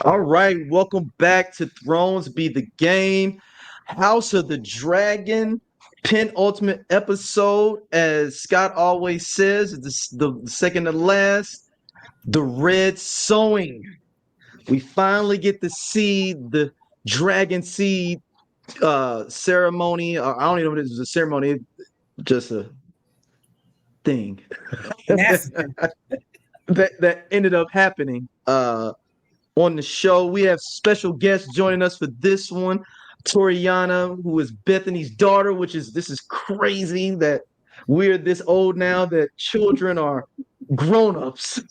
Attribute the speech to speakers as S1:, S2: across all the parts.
S1: All right, welcome back to Thrones Be the Game, House of the Dragon, penultimate episode. As Scott always says, the second to last, the Red Sowing. We finally get to see the dragon seed ceremony. I don't even know if it was a ceremony, just a thing
S2: Massacre.
S1: that ended up happening. On the show. We have special guests joining us for this one. Toriana, who is Bethany's daughter, this is crazy that we're this old now that children are grown-ups,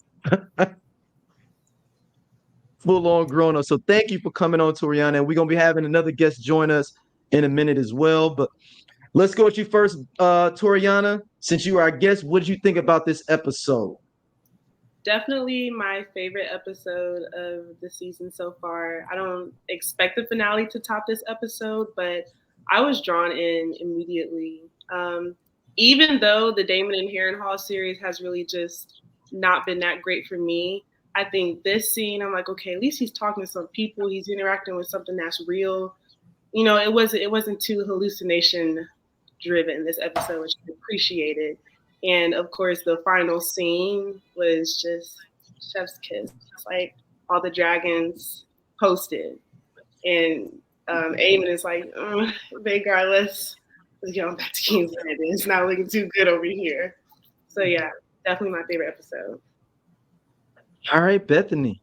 S1: full-on grown-ups. So thank you for coming on, Toriana. And we're gonna be having another guest join us in a minute as well. But let's go with you first, Toriana. Since you are our guest, what did you think about this episode?
S3: Definitely my favorite episode of the season so far. I don't expect the finale to top this episode, but I was drawn in immediately. Even though the Damon and Harrenhal series has really just not been that great for me, I think this scene, I'm like, okay, at least he's talking to some people. He's interacting with something that's real. It wasn't too hallucination driven this episode, which I appreciated. And of course, the final scene was just chef's kiss. Like all the dragons posted, and Aemon is like, Vhagar, let's get on back to King's Landing. It's not looking too good over here. So yeah, definitely my favorite episode.
S1: All right, Bethany.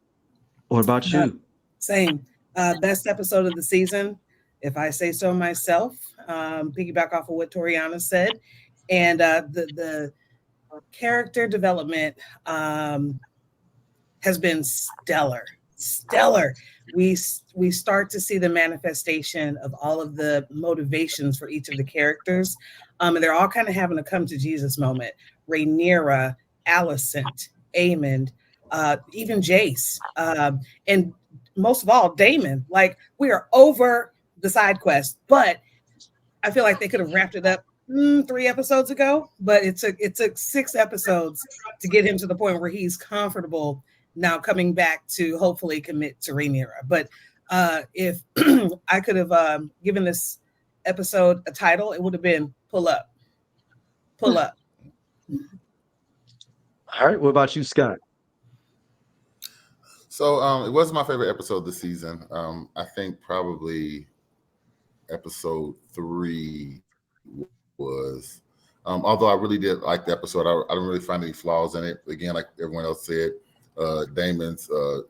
S1: What about you?
S2: Same. Best episode of the season, if I say so myself. Piggyback off of what Toriana said. And the character development has been stellar. We start to see the manifestation of all of the motivations for each of the characters, and they're all kind of having a come to Jesus moment. Rhaenyra, Alicent, Aemond, even Jace, and most of all, Daemon. Like, we are over the side quest, but I feel like they could have wrapped it up 3 episodes ago, but it took 6 episodes to get him to the point where he's comfortable now coming back to hopefully commit to Rhaenyra. But if I could have given this episode a title, it would have been Pull Up. Pull Up.
S1: All right, what about you, Scott?
S4: So it wasn't my favorite episode this season. I think probably episode 3 was, although I really did like the episode, I don't really find any flaws in it. Again, like everyone else said, Damon's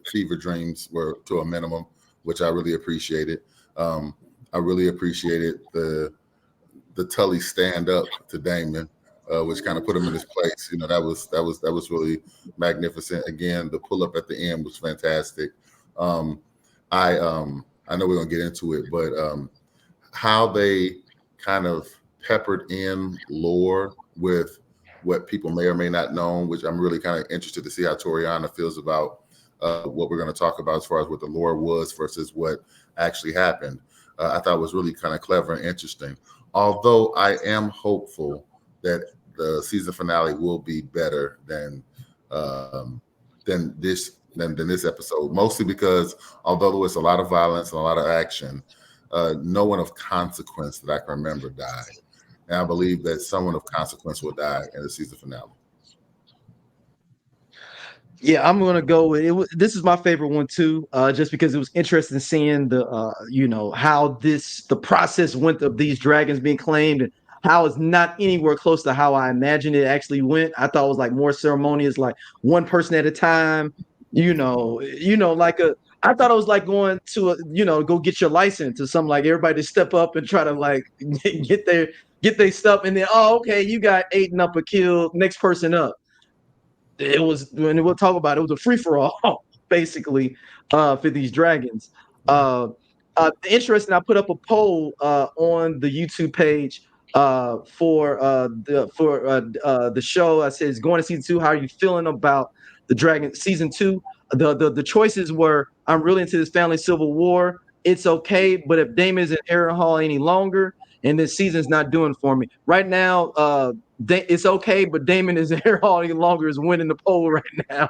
S4: fever dreams were to a minimum, which I really appreciated. I really appreciated the Tully stand up to Daemon, which kind of put him in his place. You know, that was really magnificent. Again, the pull up at the end was fantastic. I know we're gonna get into it, but how they kind of peppered in lore with what people may or may not know, which I'm really kind of interested to see how Toriana feels about what we're going to talk about as far as what the lore was versus what actually happened. I thought was really kind of clever and interesting. Although I am hopeful that the season finale will be better than this episode, mostly because although there was a lot of violence and a lot of action, no one of consequence that I can remember died. And I believe that someone of consequence will die in the season finale.
S1: Yeah, I'm gonna go with it. This is my favorite one too, just because it was interesting seeing how the process went of these dragons being claimed, and how it's not anywhere close to how I imagined it actually went. I thought it was like more ceremonious, like one person at a time. Like I thought it was like going to go get your license or something, like everybody to step up and try to like get their stuff, and then okay, you got 8 and up or killed, next person up. It was, when we'll talk about it, it was a free for all basically for these dragons. Interesting. I put up a poll on the YouTube page for the show. I said, going to season 2. How are you feeling about the Dragon season 2? The choices were: I'm really into this family civil war. It's okay, but if Daemon isn't Harrenhal any longer, and this season's not doing for me right now, it's okay, but Daemon is Harrenhal longer is winning the poll right now.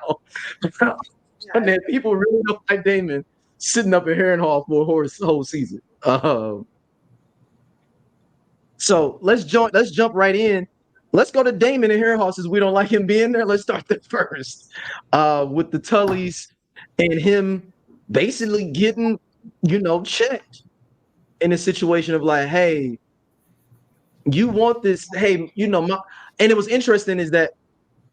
S1: And then people really don't like Daemon. sitting up in Harrenhal for a whole season. So let's jump right in. Let's go to Daemon and Harrenhal since we don't like him being there. Let's start there first. With the Tullys and him basically getting, checked in a situation of like, hey, you want this, hey, and it was interesting is that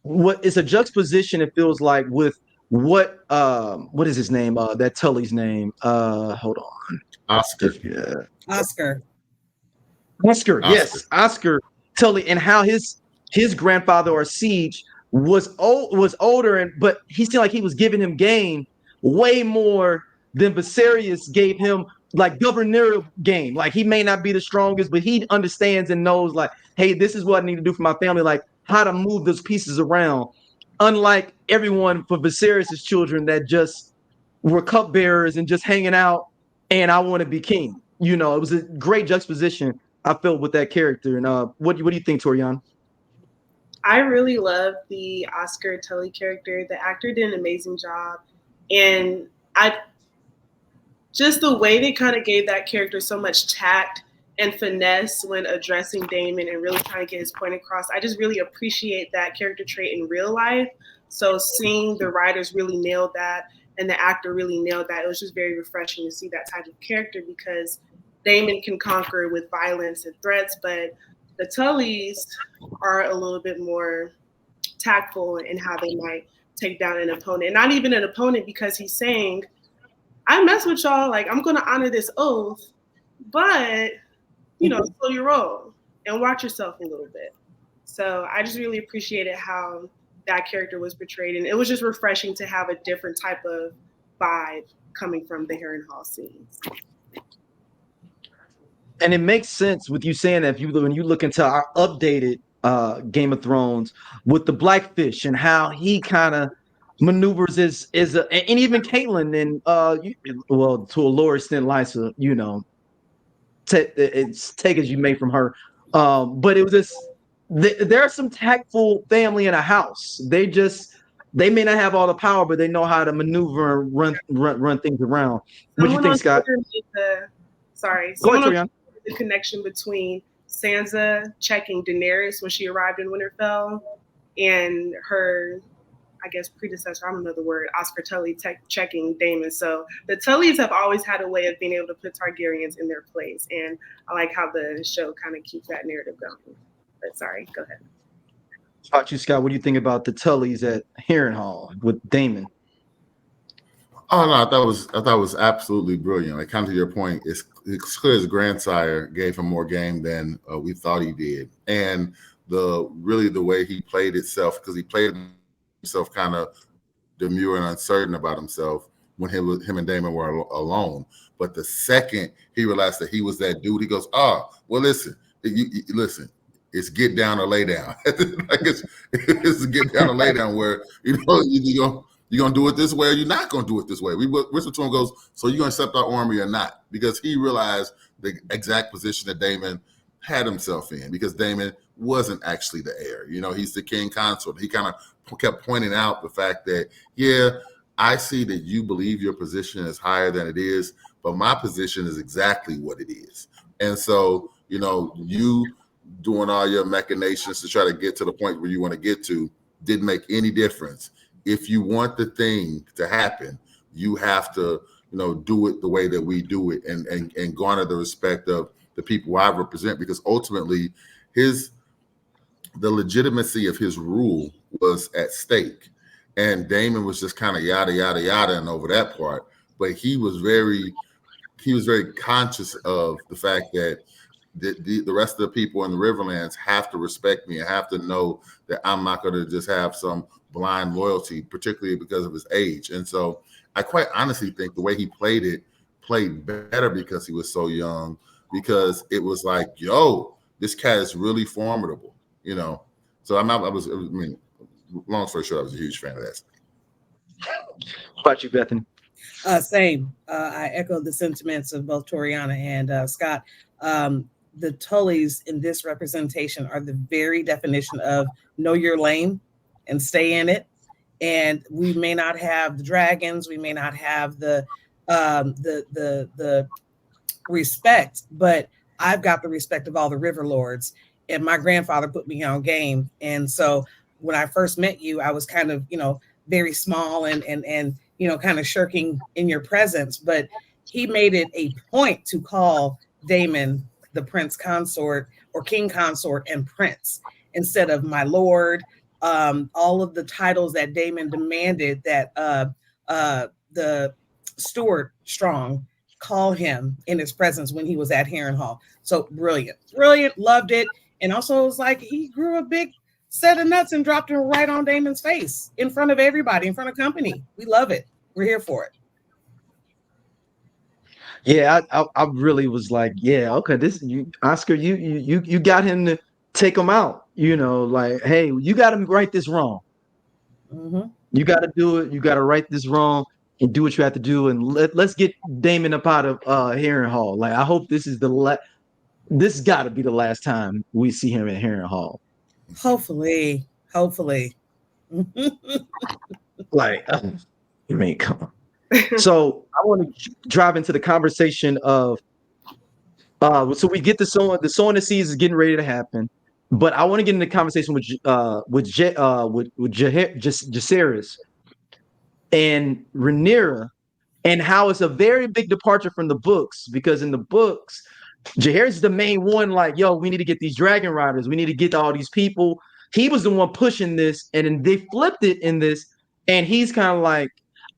S1: what is a juxtaposition, it feels like, with what is his name? That Tully's name. Hold on.
S4: Oscar.
S2: Oscar.
S1: Yes, Oscar Tully, and how his grandfather or Siege was older, but he seemed like he was giving him game way more than Viserys gave him, like governorial game. Like he may not be the strongest, but he understands and knows, like, hey, this is what I need to do for my family, like how to move those pieces around. Unlike everyone for Viserys' children that just were cupbearers and just hanging out, and I want to be king. It was a great juxtaposition I felt with that character. And what do you think, Torian?
S3: I really love the Oscar Tully character. The actor did an amazing job. And just the way they kind of gave that character so much tact and finesse when addressing Daemon and really trying to get his point across. I just really appreciate that character trait in real life. So seeing the writers really nail that and the actor really nailed that, it was just very refreshing to see that type of character, because Daemon can conquer with violence and threats, but the Tullys are a little bit more tactful in how they might take down an opponent. And not even an opponent, because he's saying, I mess with y'all, like I'm gonna honor this oath, but slow your roll and watch yourself a little bit. So I just really appreciated how that character was portrayed, and it was just refreshing to have a different type of vibe coming from the Harrenhal scenes.
S1: And it makes sense with you saying that when you look into our updated Game of Thrones with the Blackfish and how he kind of maneuvers and even Caitlyn and to a lower extent Lysa, it's take as you may from her. But it was this. There are some tactful family in a house. They may not have all the power, but they know how to maneuver and run things around. What do you think, Scott?
S3: Someone the connection between Sansa checking Daenerys when she arrived in Winterfell and her, I guess, predecessor, I don't know the word, Oscar Tully checking Daemon. So the Tullys have always had a way of being able to put Targaryens in their place. And I like how the show kind of keeps that narrative going. But sorry, go ahead.
S1: How about you, Scott? What do you think about the Tullys at Harrenhal with Daemon?
S4: Oh no, I thought it was absolutely brilliant. Like, kind of to your point, it's clear his grandsire gave him more game than we thought he did, and the way he played itself, because he played himself kind of demure and uncertain about himself when him and Daemon were alone. But the second he realized that he was that dude, he goes, "Oh, well, listen, listen." It's get down or lay down. Like it's get down or lay down, where you're gonna do it this way or you're not gonna do it this way. Whisper to him goes, so you're gonna accept our army or not? Because he realized the exact position that Daemon had himself in, because Daemon wasn't actually the heir. He's the king consort. He kind of kept pointing out the fact that, yeah, I see that you believe your position is higher than it is, but my position is exactly what it is. And so, you doing all your machinations to try to get to the point where you want to get to didn't make any difference. If you want the thing to happen, you have to, do it the way that we do it and garner the respect of the people I represent, because ultimately the legitimacy of his rule was at stake. And Daemon was just kind of yada, yada, yada, and over that part. But he was very conscious of the fact that the rest of the people in the Riverlands have to respect me and have to know that I'm not going to just have some blind loyalty, particularly because of his age. And so I quite honestly think the way he played better because he was so young, because it was like, yo, this cat is really formidable, So long story short, I was a huge fan of that.
S1: What about you, Bethany?
S2: Same. I echo the sentiments of both Toriana and Scott. The Tullys in this representation are the very definition of know your lane and stay in it. And we may not have the dragons, we may not have the the respect, but I've got the respect of all the river lords, and my grandfather put me on game. And so when I first met you, I was kind of, very small and kind of shirking in your presence, but he made it a point to call Daemon the prince consort or king consort and prince instead of my lord. All of the titles that Daemon demanded that the Stuart Strong call him in his presence when he was at Harrenhal. So brilliant, loved it. And also it was like he grew a big set of nuts and dropped it right on Daemon's face in front of everybody, in front of company. We love it. We're here for it.
S1: Yeah, I really was like, yeah, okay, Oscar, you got him to take him out. Like, hey, you got to right this wrong.
S2: Mm-hmm.
S1: You got to do it. You got to right this wrong and do what you have to do. And let's get Daemon up out of Harrenhal. Like, I hope this is this got to be the last time we see him at Harrenhal.
S2: Hopefully.
S1: Like, I mean, come on. So I want to drive into the conversation of so we get the sowing the seeds is getting ready to happen, but I want to get into the conversation with Jacaerys and Rhaenyra, and how it's a very big departure from the books, because in the books Jaehaerys is the main one, like, yo, we need to get these dragon riders, we need to get all these people. He was the one pushing this, and then they flipped it in this, and he's kind of like,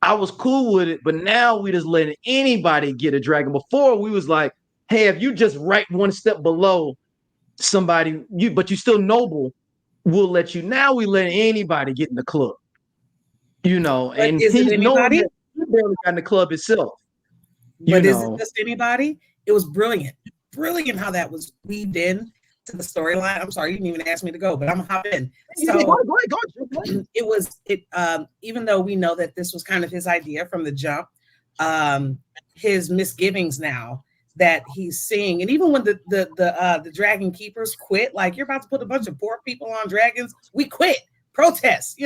S1: I was cool with it, but now we just letting anybody get a dragon. Before we was like, hey, if you just right one step below somebody, but you still noble, we'll let you. Now we let anybody get in the club, and
S2: is
S1: he's
S2: it anybody?
S1: knowing he barely got in the club itself.
S2: But is it just anybody? It was brilliant how that was weaved in to the storyline. I'm sorry, you didn't even ask me to go, but I'm gonna hop in. So
S1: go ahead.
S2: Even though we know that this was kind of his idea from the jump, his misgivings now that he's seeing, and even when the dragon keepers quit, like, you're about to put a bunch of poor people on dragons, we quit, protest,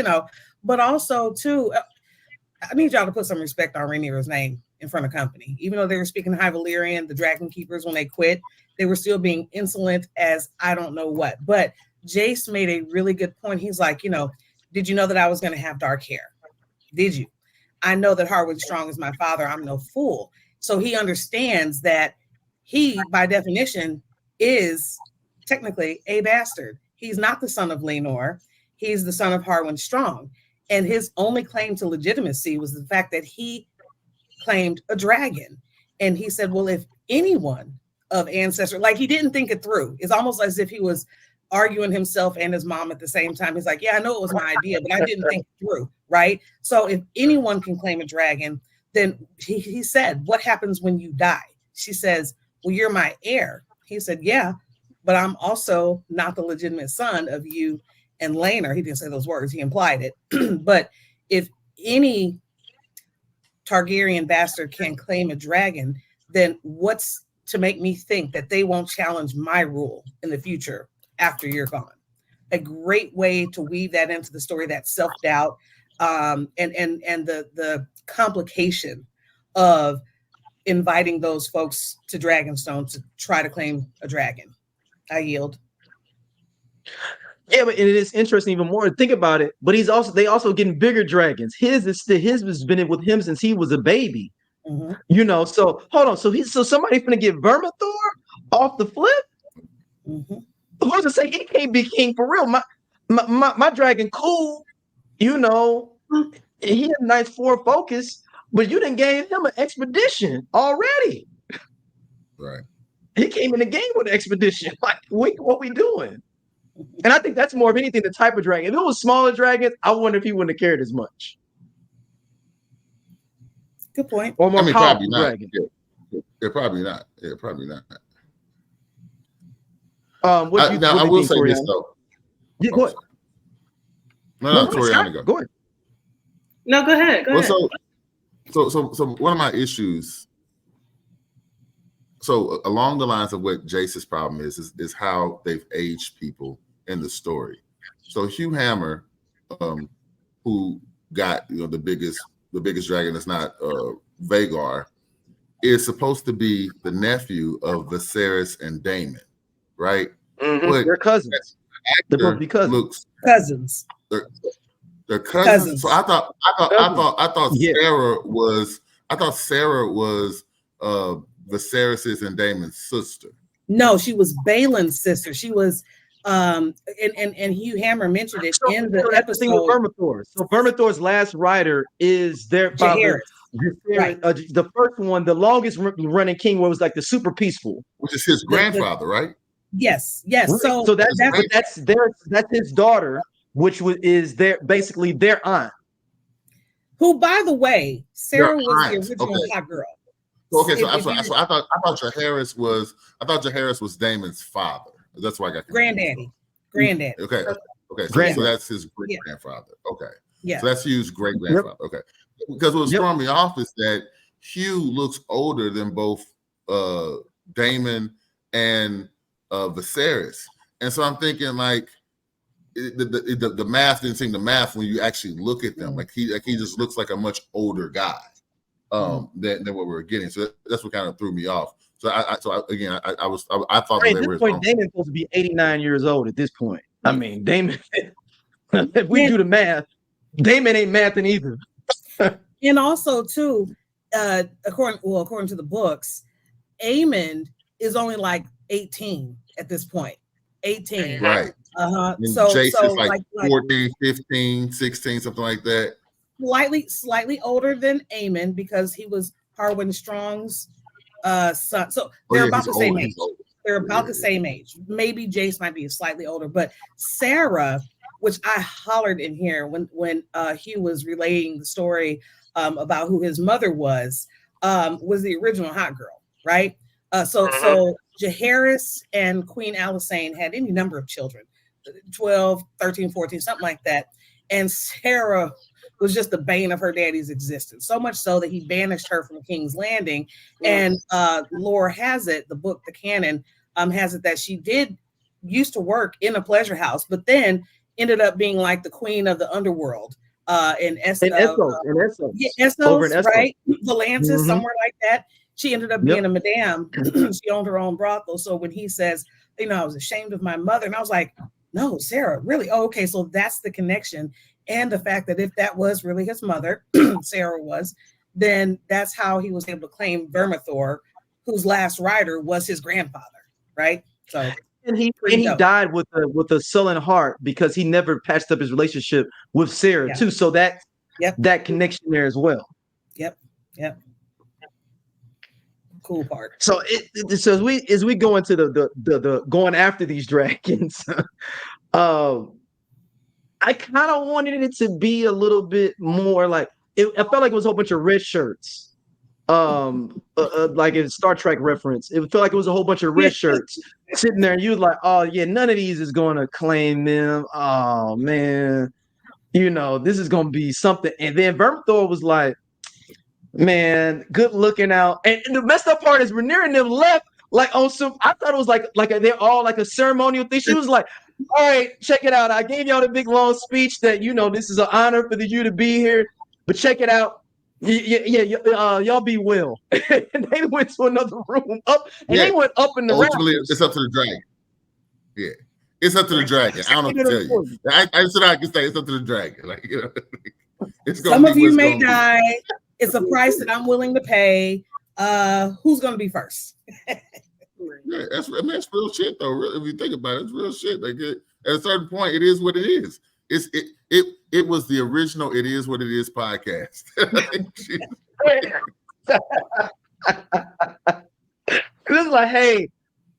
S2: but also too, I need y'all to put some respect on Rhaenyra's name in front of company. Even though they were speaking High Valyrian, the dragon keepers, when they quit, they were still being insolent as I don't know what. But Jace made a really good point. He's like, did you know that I was going to have dark hair? Did you? I know that Harwin Strong is my father. I'm no fool. So he understands that he, by definition, is technically a bastard. He's not the son of Laenor. He's the son of Harwin Strong. And his only claim to legitimacy was the fact that he claimed a dragon. And he said, well, if anyone of ancestry, like, he didn't think it through. It's almost as if he was arguing himself and his mom at the same time. He's like, yeah, I know it was my idea, but I didn't think it through, right? So if anyone can claim a dragon, then he said, what happens when you die? She says, well, you're my heir. He said, yeah, but I'm also not the legitimate son of you and Laenor. He didn't say those words, he implied it. But if any Targaryen bastard can claim a dragon, then what's to make me think that they won't challenge my rule in the future after you're gone? A great way to weave that into the story, that self-doubt, and the complication of inviting those folks to Dragonstone to try to claim a dragon. I yield.
S1: Yeah, but it is interesting even more. Think about it. But they also getting bigger dragons. His has been with him since he was a baby.
S2: Mm-hmm.
S1: So hold on. So somebody finna get Vermithor off the flip?
S2: Mm-hmm.
S1: Who's to say he can't be king for real? My dragon cool, he had a nice forward focus, but you didn't gave him an expedition already.
S4: Right.
S1: He came in the game with an expedition. Like, what we doing? And I think that's more of anything the type of dragon. If it was smaller dragons, I wonder if he wouldn't have cared as much.
S2: Good point.
S1: Or more powerful dragon.
S4: Yeah, probably not. Yeah, probably not.
S1: I will say
S4: this though.
S1: Yeah, go ahead.
S4: No, Toriana,
S1: go ahead.
S3: No, go ahead. Go ahead.
S4: So one of my issues. So along the lines of what Jace's problem is how they've aged people in the story. So Hugh Hammer, who got the biggest dragon that's not Vhagar, is supposed to be the nephew of Viserys and Daemon, right?
S1: Mm-hmm.
S4: But
S1: they're cousins. They're supposed to be cousins.
S4: Looks
S2: Cousins.
S4: they're cousins. So I thought
S1: Yeah.
S4: Sarah was Viserys's and Daemon's sister.
S2: No, she was Baelin's sister. She was and Hugh Hammer mentioned it in the
S1: that's the thing with
S2: episode.
S1: Vermithor. So Vermithor's last rider is their father.
S2: Right.
S1: The first one, the longest running king, was like the super peaceful,
S4: which is his grandfather, right?
S2: Yes. So
S1: that's his daughter, which is basically their aunt.
S2: Who, by the way, Sarah was the original hot girl.
S4: Okay, so I thought Jaehaerys was Daemon's father. That's why I got
S2: granddaddy.
S4: Okay. So that's his great grandfather. Okay.
S2: Yeah.
S4: So that's Hugh's great grandfather. Okay. Because what was throwing me off is that Hugh looks older than both Daemon and Viserys, and so I'm thinking like the math didn't seem to math when you actually look at them. Like he just looks like a much older guy than what we were getting. So that's what kind of threw me off. So I thought
S1: at this point Daemon's supposed to be 89 years old at this point. I mean, Daemon. If we do the math, Daemon ain't mathing either.
S2: And also, too, according to the books, Aemond is only like 18 at this point. 18.
S4: Right.
S2: So
S4: Jace is like
S2: 14,
S4: 15, 16, something like that.
S2: Slightly older than Aemond because he was Harwin Strong's son. So they're about the same age. They're about the same age. Maybe Jace might be slightly older, but Sarah, which I hollered in here when Hugh was relaying the story about who his mother was the original hot girl, right? So Jaehaerys and Queen Alicent had any number of children, 12, 13, 14, something like that. And Sarah was just the bane of her daddy's existence, so much so that he banished her from King's Landing. And lore has it, the book, the canon, has it that she used to work in a pleasure house, but then ended up being like the queen of the underworld in Essos, right? Volantis, somewhere like that. She ended up being a madame. She owned her own brothel. So when he says, I was ashamed of my mother, and I was like, no, Sarah, really? Oh, okay. So that's the connection. And the fact that if that was really his mother, Sarah was, then that's how he was able to claim Vermithor, whose last rider was his grandfather, right? So
S1: and he died with a sullen heart because he never patched up his relationship with Sarah too. So that connection there as well.
S2: Yep. Cool part.
S1: So as we go into the going after these dragons, I kind of wanted it to be a little bit more like I felt like it was a whole bunch of red shirts. Like in Star Trek reference, it felt like it was a whole bunch of red shirts sitting there, and you was like, oh yeah, none of these is going to claim them. Oh man, this is going to be something. And then Vermithor was like, man, good looking out. And the messed up part is Rhaenyra and them left like on some. I thought it was like they're all like a ceremonial thing. She was like, all right, check it out. I gave y'all the big long speech that this is an honor for you to be here, but check it out. Y'all be well. And they went to another room they went up in the
S4: ultimately
S1: rafters.
S4: It's up to the dragon. Yeah, it's up to the dragon. I don't know what to tell you. I said I can say it's up to the dragon. Like it's
S2: some of you may die. It's a price that I'm willing to pay. Who's going to be first?
S4: Yeah, that's real shit though. Really, if you think about it, it's real shit. Like at a certain point, it is what it is. It was the original "It Is What It Is" podcast.
S1: It's like, hey,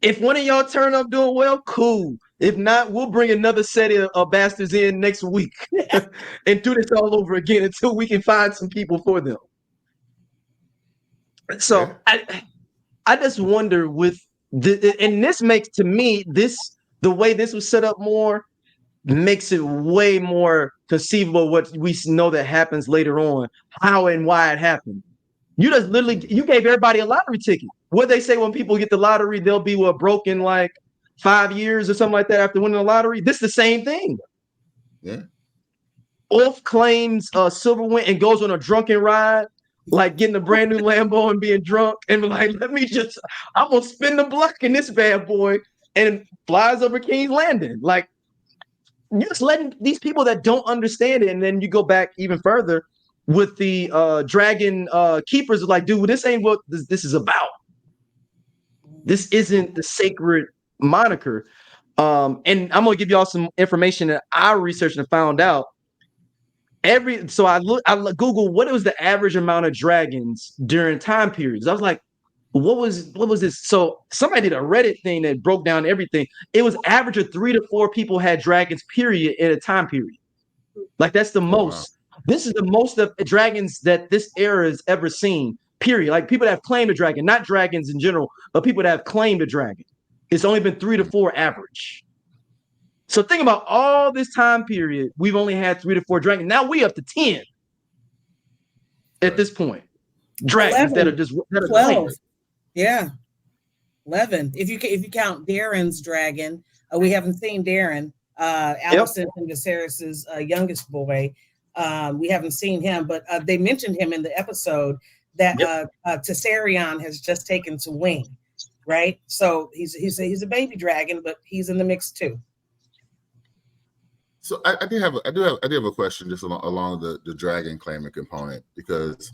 S1: if one of y'all turn up doing well, cool. If not, we'll bring another set of bastards in next week and do this all over again until we can find some people for them. So I just wonder and this makes, to me, the way this was set up more makes it way more conceivable what we know that happens later on, how and why it happened. You just you gave everybody a lottery ticket. What they say when people get the lottery, they'll be broken like 5 years or something like that after winning the lottery. This is the same thing.
S4: Yeah.
S1: Ulf claims Silverwind and goes on a drunken ride like getting a brand new Lambo and being drunk and be like, I'm gonna spin the block in this bad boy, and flies over King's Landing. Like, you're just letting these people that don't understand it, and then you go back even further with the dragon keepers are like, dude, this ain't what this is about. This isn't the sacred moniker. And I'm gonna give y'all some information that I researched and found out. I Google what was the average amount of dragons during time periods. I was like, what was this? So somebody did a Reddit thing that broke down everything. It was average of 3 to 4 people had dragons, period, in a time period. Like, that's the most. Wow. This is the most of dragons that this era has ever seen, period. Like, people that have claimed a dragon, not dragons in general, but people that have claimed a dragon. It's only been 3 to 4 average. So think about all this time period, we've only had 3 to 4 dragons. Now we up to 10 at this point. Dragons 11, that are just
S2: 12. Claimed. Yeah, 11. If you count Darren's dragon, we haven't seen Darren. Alicent and Viserys's youngest boy. We haven't seen him, but they mentioned him in the episode that Tessarion has just taken to wing, right? So he's a baby dragon, but he's in the mix too.
S4: So I do have a question just along the dragon claiming component, because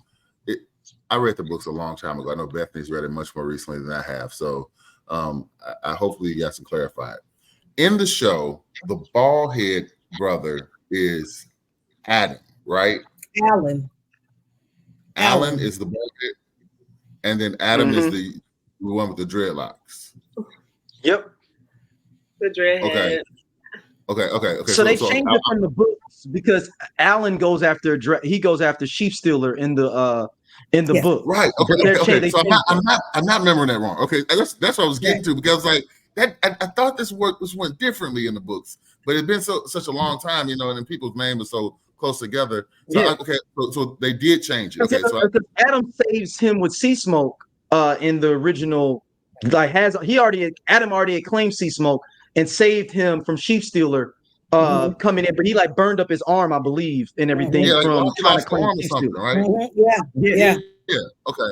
S4: I read the books a long time ago. I know Bethany's read it much more recently than I have. So I hopefully you guys can clarify it. In the show, the bald head brother is Adam, right? Alan is the bald head, and then Adam is the one with the dreadlocks.
S1: Yep.
S3: The dreadhead.
S4: Okay.
S1: So they changed it from the books because Alan goes after Sheep Stealer in the book.
S4: Right. Okay. So I'm not remembering that wrong. Okay, that's what I was getting to, because like that I thought this went differently in the books, but it's been such a long time, and then people's names are so close together. So so they did change it. Okay, so
S1: Adam saves him with Sea Smoke in the original. Like Adam already had claimed Sea Smoke and saved him from Sheep Stealer coming in, but he like burned up his arm, I believe, and everything from trying to claim Sheep Stealer,
S4: right? Yeah. Okay.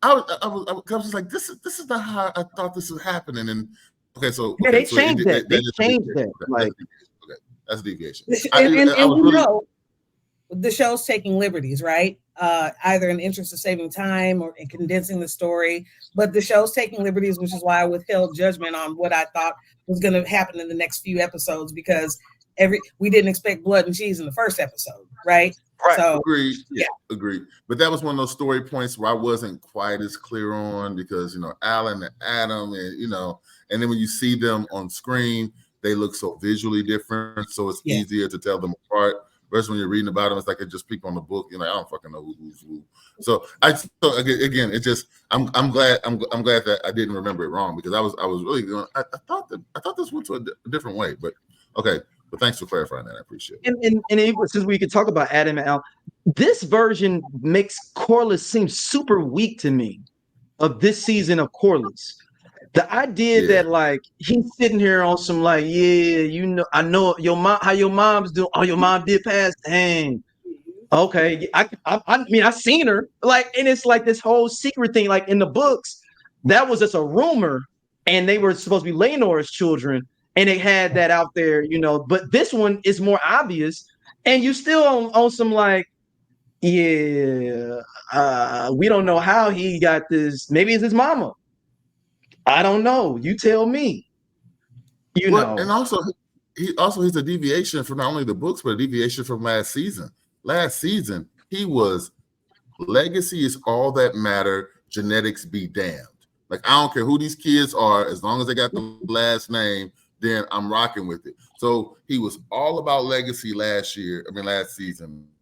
S4: I was just like, this is not how I thought this was happening. And okay, so
S1: they changed that. They changed that. Like,
S4: that's a deviation.
S2: The show's taking liberties, right? Either in the interest of saving time or in condensing the story. But the show's taking liberties, which is why I withheld judgment on what I thought was going to happen in the next few episodes, because we didn't expect blood and cheese in the first episode, right?
S1: Right.
S2: So,
S4: agreed. Yeah, agreed. But that was one of those story points where I wasn't quite as clear on, because Alan and Adam, and then when you see them on screen, they look so visually different, so it's easier to tell them apart. Versus when you're reading about them, it's like it's just people on the book. I don't fucking know who's who. So again, it just I'm glad that I didn't remember it wrong, because I was really going. I thought this went to a different way, but okay. But thanks for clarifying that. I appreciate it.
S1: And since we could talk about Adam and Al, this version makes Corlys seem super weak to me of this season of Corlys. The idea that like he's sitting here on some like, I know your mom, how your mom's doing. Oh, your mom did pass. Dang. Okay. I mean, I seen her. Like, and it's like this whole secret thing. Like in the books, that was just a rumor, and they were supposed to be Laenor's children, and they had that out there, But this one is more obvious, and you still on some like, we don't know how he got this. Maybe it's his mama. I don't know. You tell me.
S4: And also he's a deviation from not only the books, but a deviation from last season. Last season, he was legacy is all that matter. Genetics be damned. Like, I don't care who these kids are, as long as they got the last name, then I'm rocking with it. So he was all about legacy last season.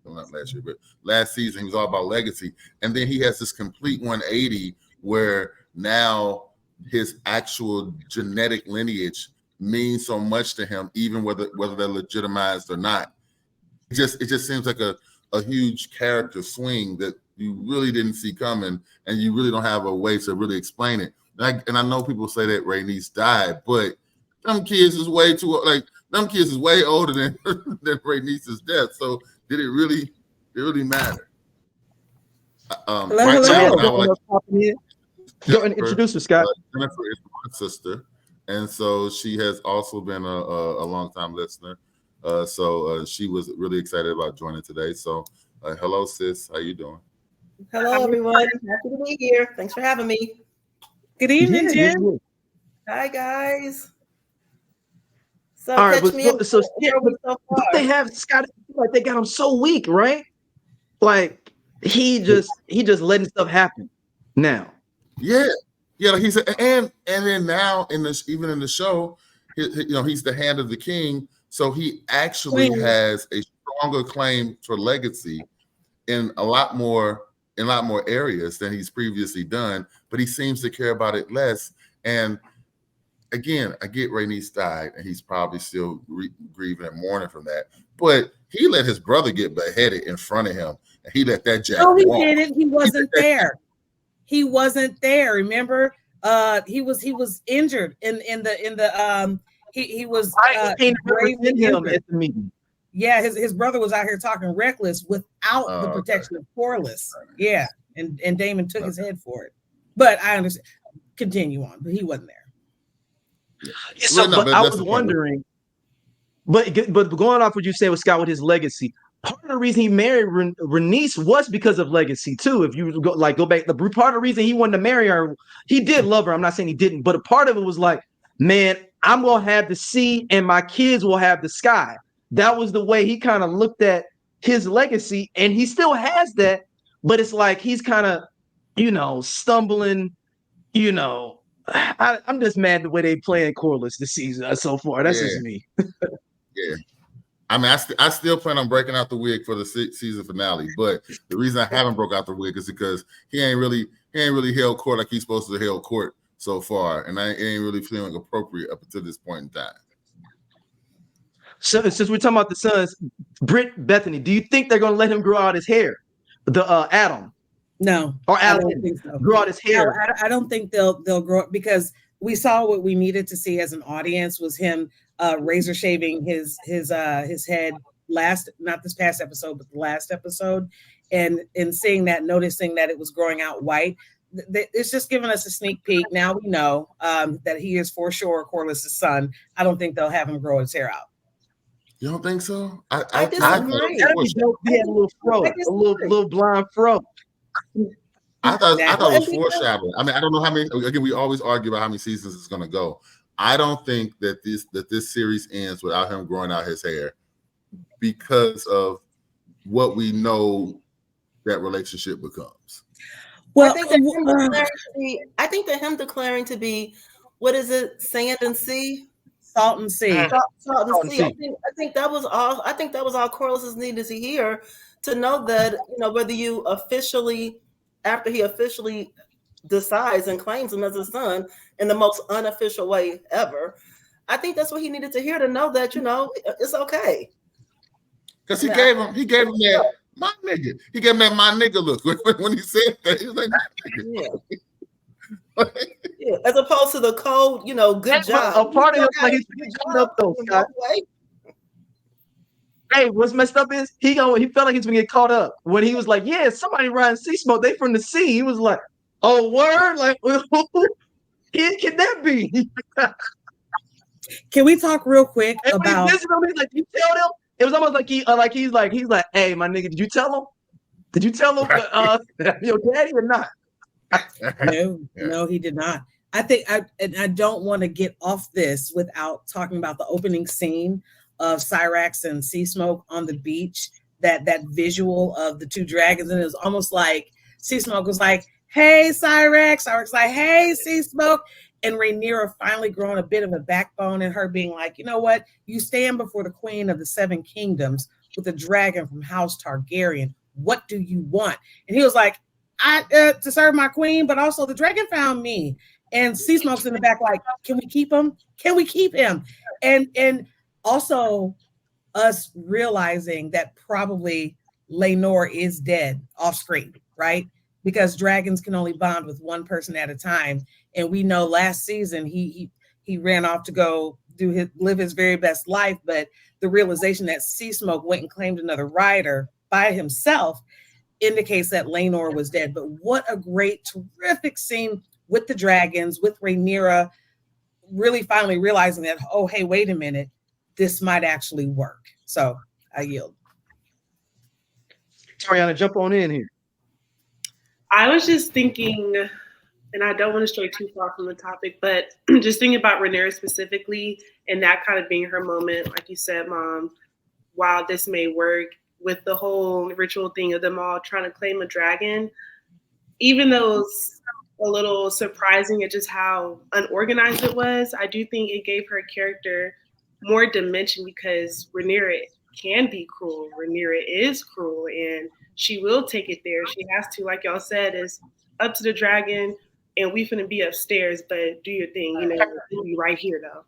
S4: Well, not last year, but last season he was all about legacy. And then he has this complete 180 where now his actual genetic lineage means so much to him, even whether they're legitimized or not. It just seems like a huge character swing that you really didn't see coming, and you really don't have a way to really explain it. And I know people say that Rhaenys died, but them kids is way older than Rhaenys' death. So did it really matter?
S2: Hello,
S4: right now,
S2: hello.
S4: I would like
S1: Go and introduce her, Scott.
S4: Jennifer is my sister, and so she has also been a long time listener. So she was really excited about joining today. So hello, sis. How you doing?
S5: Hello, everyone. Happy to be here. Thanks for having me.
S2: Good evening,
S1: Yeah.
S2: Jen.
S5: Hi, guys. So
S1: All right,
S5: catch me up.
S1: so yeah,
S5: Where are we so
S1: don't they
S5: far?
S1: have Scott? Like they got him so weak, right? Like he just letting stuff happen now.
S4: Yeah, yeah. Like he said, and then now in this, even in the show, he's the hand of the king, so he actually
S2: Queen.
S4: has a stronger claim for legacy in a lot more areas than he's previously done. But he seems to care about it less. And again, I get Rhaenys died, and he's probably still grieving and mourning from that. But he let his brother get beheaded in front of him, and he let that jack
S2: No, he
S4: walk.
S2: didn't. He wasn't there. He wasn't there. Remember, he was injured in the he was
S1: I can't
S2: gravely
S1: represent him
S2: injured.
S1: at the meeting.
S2: Yeah, his brother was out here talking reckless without the protection of Corlys. Yeah, and Daemon took his head for it. But I understand. Continue on, but he wasn't there.
S1: So,
S4: Well, no,
S1: but I
S4: that's
S1: was
S4: the point.
S1: wondering, but going off what you said with Scott with his legacy, part of the reason he married Rhaenys was because of legacy too. If you go back, the part of the reason he wanted to marry her, he did love her. I'm not saying he didn't, but a part of it was like, man, I'm gonna have the sea, and my kids will have the sky. That was the way he kind of looked at his legacy, and he still has that, but it's like he's kind of, stumbling. I'm just mad the way they playing Corlys this season so far. That's just me.
S4: Yeah. I mean, I still plan on breaking out the wig for the season finale, but the reason I haven't broke out the wig is because he ain't really held court like he's supposed to held court so far, and I ain't really feeling appropriate up until this point in time.
S1: So since we're talking about the sons, Britt, Bethany, do you think they're gonna let him grow out his hair? The Adam.
S2: No,
S1: Or
S2: I
S1: Alan
S2: don't think so.
S1: grow out his hair.
S2: No, I don't think they'll grow up, because we saw what we needed to see as an audience was him razor shaving his head not this past episode, but the last episode, and seeing that, noticing that it was growing out white. It's just giving us a sneak peek. Now we know that he is for sure Corlys' son. I don't think they'll have him grow his hair out.
S4: You don't think so?
S5: I disagree.
S1: That'd be dope. He had a little fro, a little blonde fro.
S4: I thought it was foreshadowing. I mean, I don't know how many. Again, we always argue about how many seasons it's going to go. I don't think that this series ends without him growing out his hair, because of what we know that relationship becomes.
S2: Well,
S5: I think that him declaring to be, what is it, sand and sea?
S2: Salt and sea.
S5: Salt and sea. I think that was all. I think that was all Corlys needed to hear, to know that, whether you after he officially decides and claims him as his son in the most unofficial way ever, I think that's what he needed to hear, to know that it's okay.
S4: Because he gave him that my nigga. He gave him that my nigga look when he said that. He was like,
S5: yeah. As opposed to the cold, good job.
S1: A part of him like he's coming up though, Scott. Hey, what's messed up is he felt like he's gonna get caught up when he was like, yeah, somebody riding sea smoke. They from the sea. He was like, oh, word, like, can that be?
S2: Can we talk real quick about?
S1: He's like, you tell them. It was almost like he's like, hey, my nigga, did you tell him? Did you tell him your daddy or not?
S2: No, he did not. I think I don't want to get off this without talking about the opening scene of Syrax and Sea Smoke on the beach. That visual of the two dragons, and it was almost like Sea Smoke was like, "Hey, Syrax," Syrax like, "Hey, Sea Smoke," and Rhaenyra finally growing a bit of a backbone, and her being like, "You know what? You stand before the Queen of the Seven Kingdoms with a dragon from House Targaryen. What do you want?" And he was like, "I to serve my queen, but also the dragon found me." And Sea Smoke's in the back like, "Can we keep him? Can we keep him?" And also us realizing that probably Laenor is dead off screen, right? Because dragons can only bond with one person at a time. And we know last season he ran off to go live his very best life, but the realization that Sea Smoke went and claimed another rider by himself, indicates that Laenor was dead. But what a great, terrific scene with the dragons, with Rhaenyra really finally realizing that, oh, hey, wait a minute, this might actually work. So I yield.
S1: Toriana, jump on in here.
S3: I was just thinking, and I don't want to stray too far from the topic, but just thinking about Rhaenyra specifically and that kind of being her moment, like you said, Mom, while this may work with the whole ritual thing of them all trying to claim a dragon, even though it's a little surprising at just how unorganized it was, I do think it gave her character more dimension because Rhaenyra can be cruel. Rhaenyra is cruel, and she will take it there. She has to, like y'all said, is up to the dragon, and we finna be upstairs, but do your thing. You know, we'll be right here, though.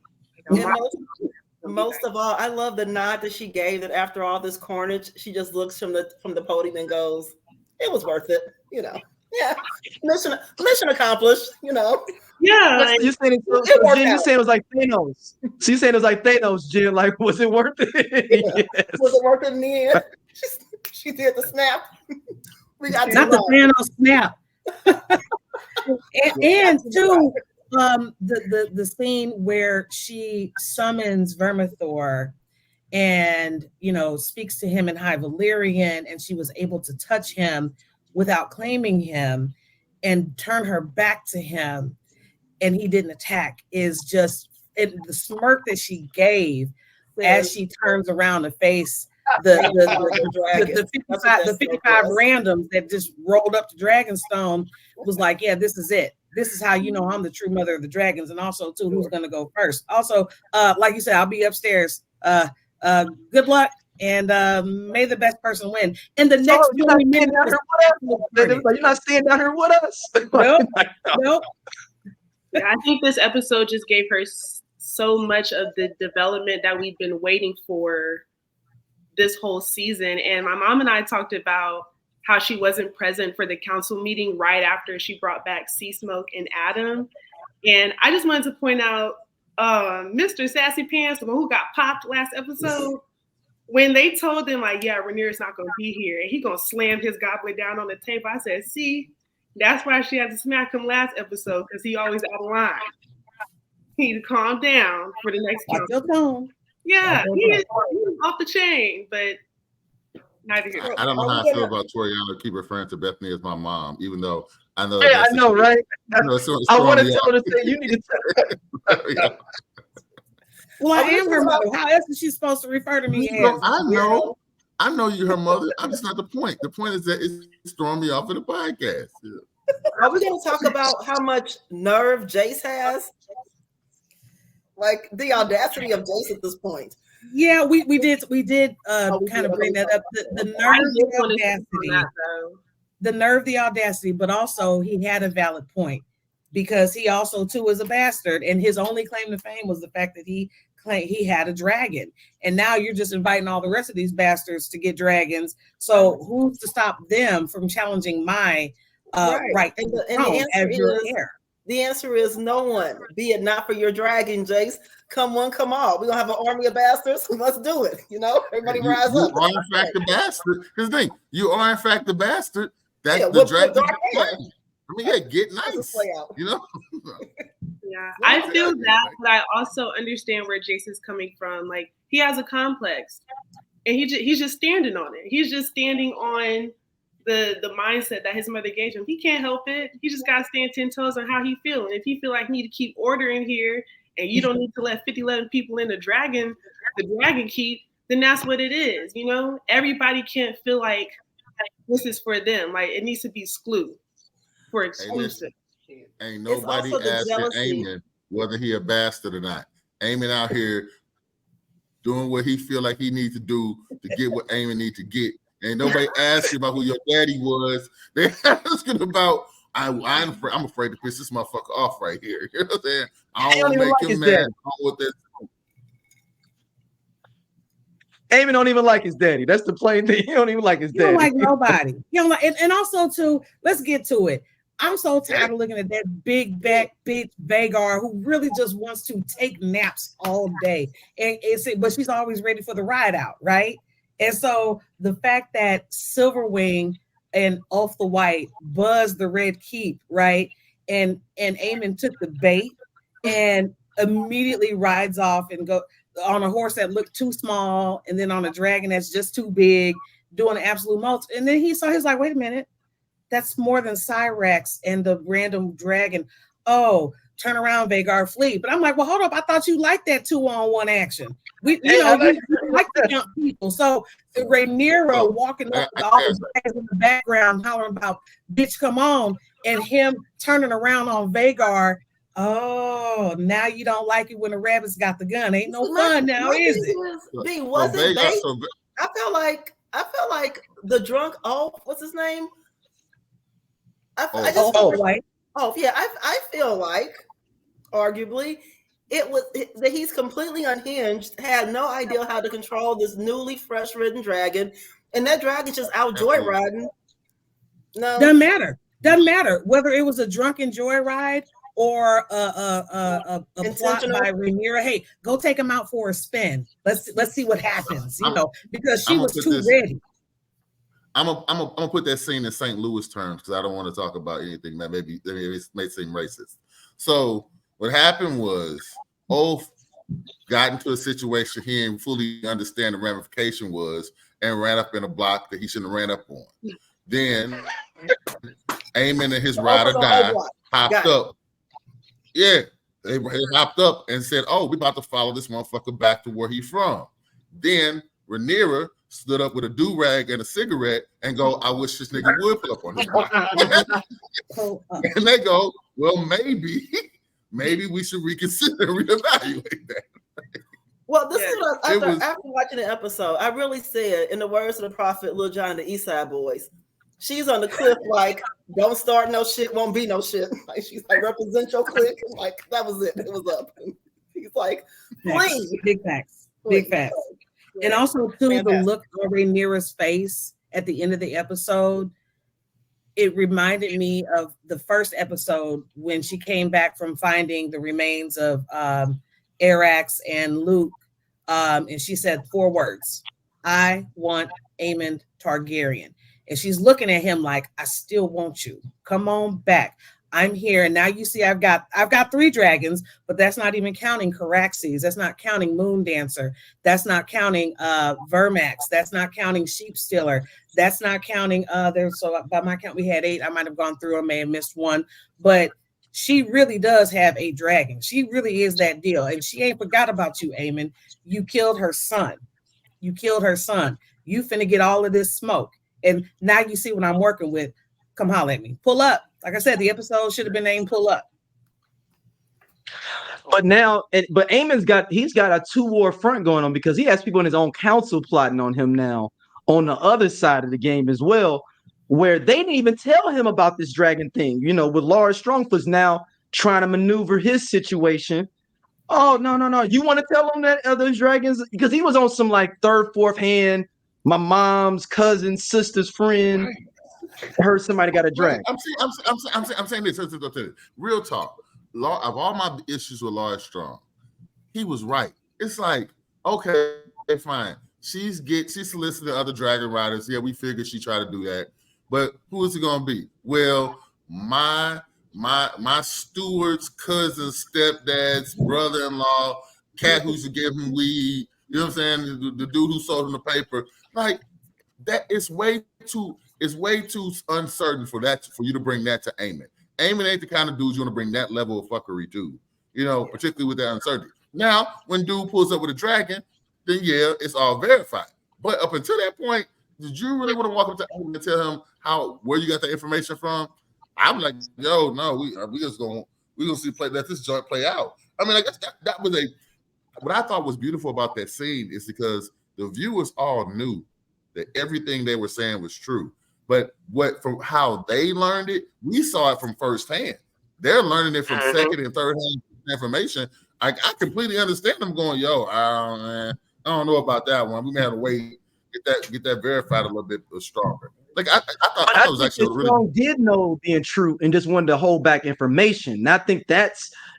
S5: And most of all, I love the nod that she gave that after all this carnage, she just looks from the podium and goes, it was worth it, you know. Yeah, mission accomplished, you know.
S3: Yeah,
S1: You're saying Jen, you saying it was like Thanos. So you saying it was like Thanos, Jen. Like, was it worth it?
S5: Yeah. Yes. Was it worth it in the end? She did the snap. We got
S2: not the Thanos snap. and too, the scene where she summons Vermithor and speaks to him in High Valyrian, and she was able to touch him without claiming him and turn her back to him, and he didn't attack, is just the smirk that she gave as she turns around to face the 55 randoms that just rolled up to Dragonstone. Was like, yeah, this is it. This is how you know I'm the true mother of the dragons, and also too, who's gonna go first. Also, like you said, I'll be upstairs. Good luck. And may the best person win. And the next
S1: you're not staying down here with us.
S2: Nope.
S3: Yeah, I think this episode just gave her so much of the development that we've been waiting for this whole season. And my mom and I talked about how she wasn't present for the council meeting right after she brought back Sea Smoke and Adam. And I just wanted to point out Mr. Sassy Pants, the one who got popped last episode. When they told him, like, yeah, Rhaenyra's not going to be here, and he going to slam his goblet down on the table, I said, see, that's why she had to smack him last episode, because he always out of line. He need to calm down for the next council. Yeah, he is off the chain, but neither here.
S4: I don't know how I feel about Toriana keep referring to Bethany as my mom, even though I know.
S1: Yeah, I know, right? I want to tell her to say, you need to tell her.
S4: Yeah.
S2: Well, I am her mother. How else is she supposed to refer to me as?
S4: I know you're her mother. I'm just not the point. The point is that it's throwing me off of the podcast. Yeah.
S5: Are we going to talk about how much nerve Jace has? Like the audacity of Jace at this point.
S2: Yeah, we did kind of bring that up. The nerve, the audacity. The nerve, the audacity, but also he had a valid point because he also too is a bastard, and his only claim to fame was the fact that he claimed he had a dragon, and now you're just inviting all the rest of these bastards to get dragons. So who's to stop them from challenging my right?
S5: And the answer is no one. Be it not for your dragon, Jace. Come one, come all. We're gonna have an army of bastards. Let's do it. Everybody rise up.
S4: You are in fact the bastard. Here's the thing. You are in fact the bastard. That's the dragon. I mean, get nice.
S3: Yeah, I feel that, but I also understand where Jason's coming from. Like, he has a complex, and he's just standing on it. He's just standing on the mindset that his mother gave him. He can't help it. He just got to stand 10 toes on how he feel. And if he feel like he need to keep order in here, and you don't need to let 11 people in the dragon keep, then that's what it is. Everybody can't feel like this is for them. Like, it needs to be exclusive. For exclusive.
S4: Ain't nobody asking Aemon whether he a bastard or not. Aemon out here doing what he feel like he needs to do to get what Aemon need to get. Ain't nobody asking about who your daddy was. They're asking about I'm afraid to piss this motherfucker off right here. You know what I'm saying? I don't want to make him mad.
S1: Aemon don't even like his daddy. That's the plain thing. He don't even like his daddy.
S2: He don't like nobody. He don't like, and also too, let's get to it. I'm so tired of looking at that big back bitch Vagar who really just wants to take naps all day. But she's always ready for the ride out, right? And so the fact that Silverwing and Ulf the White, Buzz the Red Keep, right? And Aemon took the bait and immediately rides off and go on a horse that looked too small, and then on a dragon that's just too big, doing an absolute most. And then he's like, wait a minute, that's more than Cyrax and the random dragon. Oh, turn around, Vagar, flee. But I'm like, well, hold up. I thought you liked that 2-on-1 action. You like to jump people. So Rhaenyra walking up with all the dragons in the background, hollering about, bitch, come on. And him turning around on Vagar. Oh, now you don't like it when the rabbits got the gun. Ain't no fun now, is it?
S5: Wasn't they? I felt like the drunk, what's his name? I feel like, arguably, it was that he's completely unhinged, had no idea how to control this newly fresh ridden dragon, and that dragon just out joyriding. No,
S2: doesn't matter whether it was a drunken joyride or a plot by Rhaenyra. Hey, go take him out for a spin. Let's see what happens. Because she was too ready.
S4: I'm gonna put that scene in St. Louis terms because I don't want to talk about anything that maybe it may seem racist. So what happened was Ulf got into a situation he didn't fully understand the ramification was and ran up in a block that he shouldn't have ran up on. Then Aemon and his rider guy hopped up. Yeah, they hopped up and said, "Oh, we about to follow this motherfucker back to where he's from." Then Rhaenyra stood up with a do-rag and a cigarette and go, "I wish this nigga would put up on his block." And they go, "Well, maybe we should reconsider and reevaluate that."
S5: Well, this is what after watching the episode, I really said, in the words of the prophet Lil Jon, the East Side Boys, she's on the cliff like, don't start no shit, won't be no shit. Like, she's like, represent your clique. And like, that was it. It was up. And he's like, please.
S2: Big facts. Big facts. And also, too, the look on Rhaenyra's face at the end of the episode, it reminded me of the first episode when she came back from finding the remains of Arax and Luke. And she said 4 words: I want Aemon Targaryen. And she's looking at him like, I still want you. Come on back. I'm here. And now you see I've got 3 dragons, but that's not even counting Caraxes. That's not counting Moon Dancer. That's not counting Vermax. That's not counting Sheep Stealer. That's not counting so by my count we had 8. I might have gone through, I may have missed one, but she really does have a dragon. She really is that deal. And she ain't forgot about you, Aemon. You killed her son. You finna get all of this smoke. And now you see what I'm working with. Come holler at me. Pull up. Like I said, the episode should have been named Pull Up.
S1: But Aemon's got a 2-war front going on because he has people in his own council plotting on him now on the other side of the game as well, where they didn't even tell him about this dragon thing. With Lars Strongfoot's now trying to maneuver his situation. Oh, no. You want to tell him that other dragons? Because he was on some like 3rd, 4th hand, my mom's cousin, sister's friend. Heard somebody got a dragon.
S4: I'm saying this. Real talk. Of all my issues with Lars Strong, he was right. It's like, okay, fine. She solicited other dragon riders. Yeah, we figured she tried to do that. But who is it gonna be? Well, my steward's cousin, stepdad's brother-in-law, cat who's to give him weed. You know what I'm saying? The dude who sold him the paper. Like, that is way too uncertain for you to bring that to Aemon. Aemon ain't the kind of dude you want to bring that level of fuckery to, particularly with that uncertainty. Now, when dude pulls up with a dragon, then yeah, it's all verified. But up until that point, did you really want to walk up to Aemon and tell him where you got the information from? I'm like, yo, no, we just gonna let this joint play out. I mean, like that was what I thought was beautiful about that scene is because the viewers all knew that everything they were saying was true. But from how they learned it, we saw it from firsthand. They're learning it from second and third hand information. I completely understand them going, yo, man, I don't know about that one. We may have to wait, get that verified a little bit stronger. Like I thought that was actually really
S1: Strong did know being true and just wanted to hold back information. And I think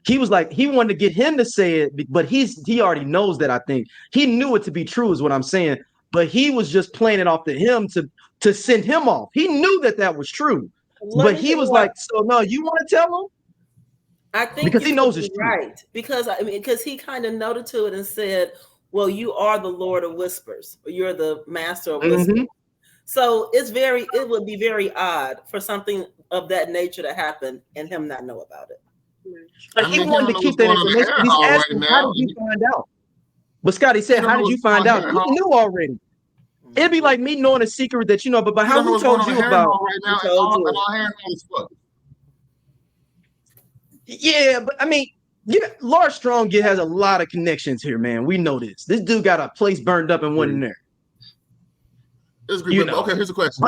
S1: he was like, he wanted to get him to say it, but he already knows that. I think he knew it to be true, is what I'm saying. but he was just playing it off to him to send him off. He knew that was true, but he was like, "So no, you want to tell him?"
S5: I think
S1: because he knows it's true.
S5: Right, because he kind of noted to it and said, "Well, you are the Lord of Whispers, or you're the Master of Whispers." Mm-hmm. So it would be very odd for something of that nature to happen and him not know about it.
S1: Like he wanted to keep that information. He's asking, "How did you find out?" But Scotty said, "How did you find out?" He knew already. It'd be like me knowing a secret that you know, but how who told you about? Yeah, but I mean, Lars Strong has a lot of connections here, man. We know this. This dude got a place burned up and went in there.
S4: Okay, here's a question.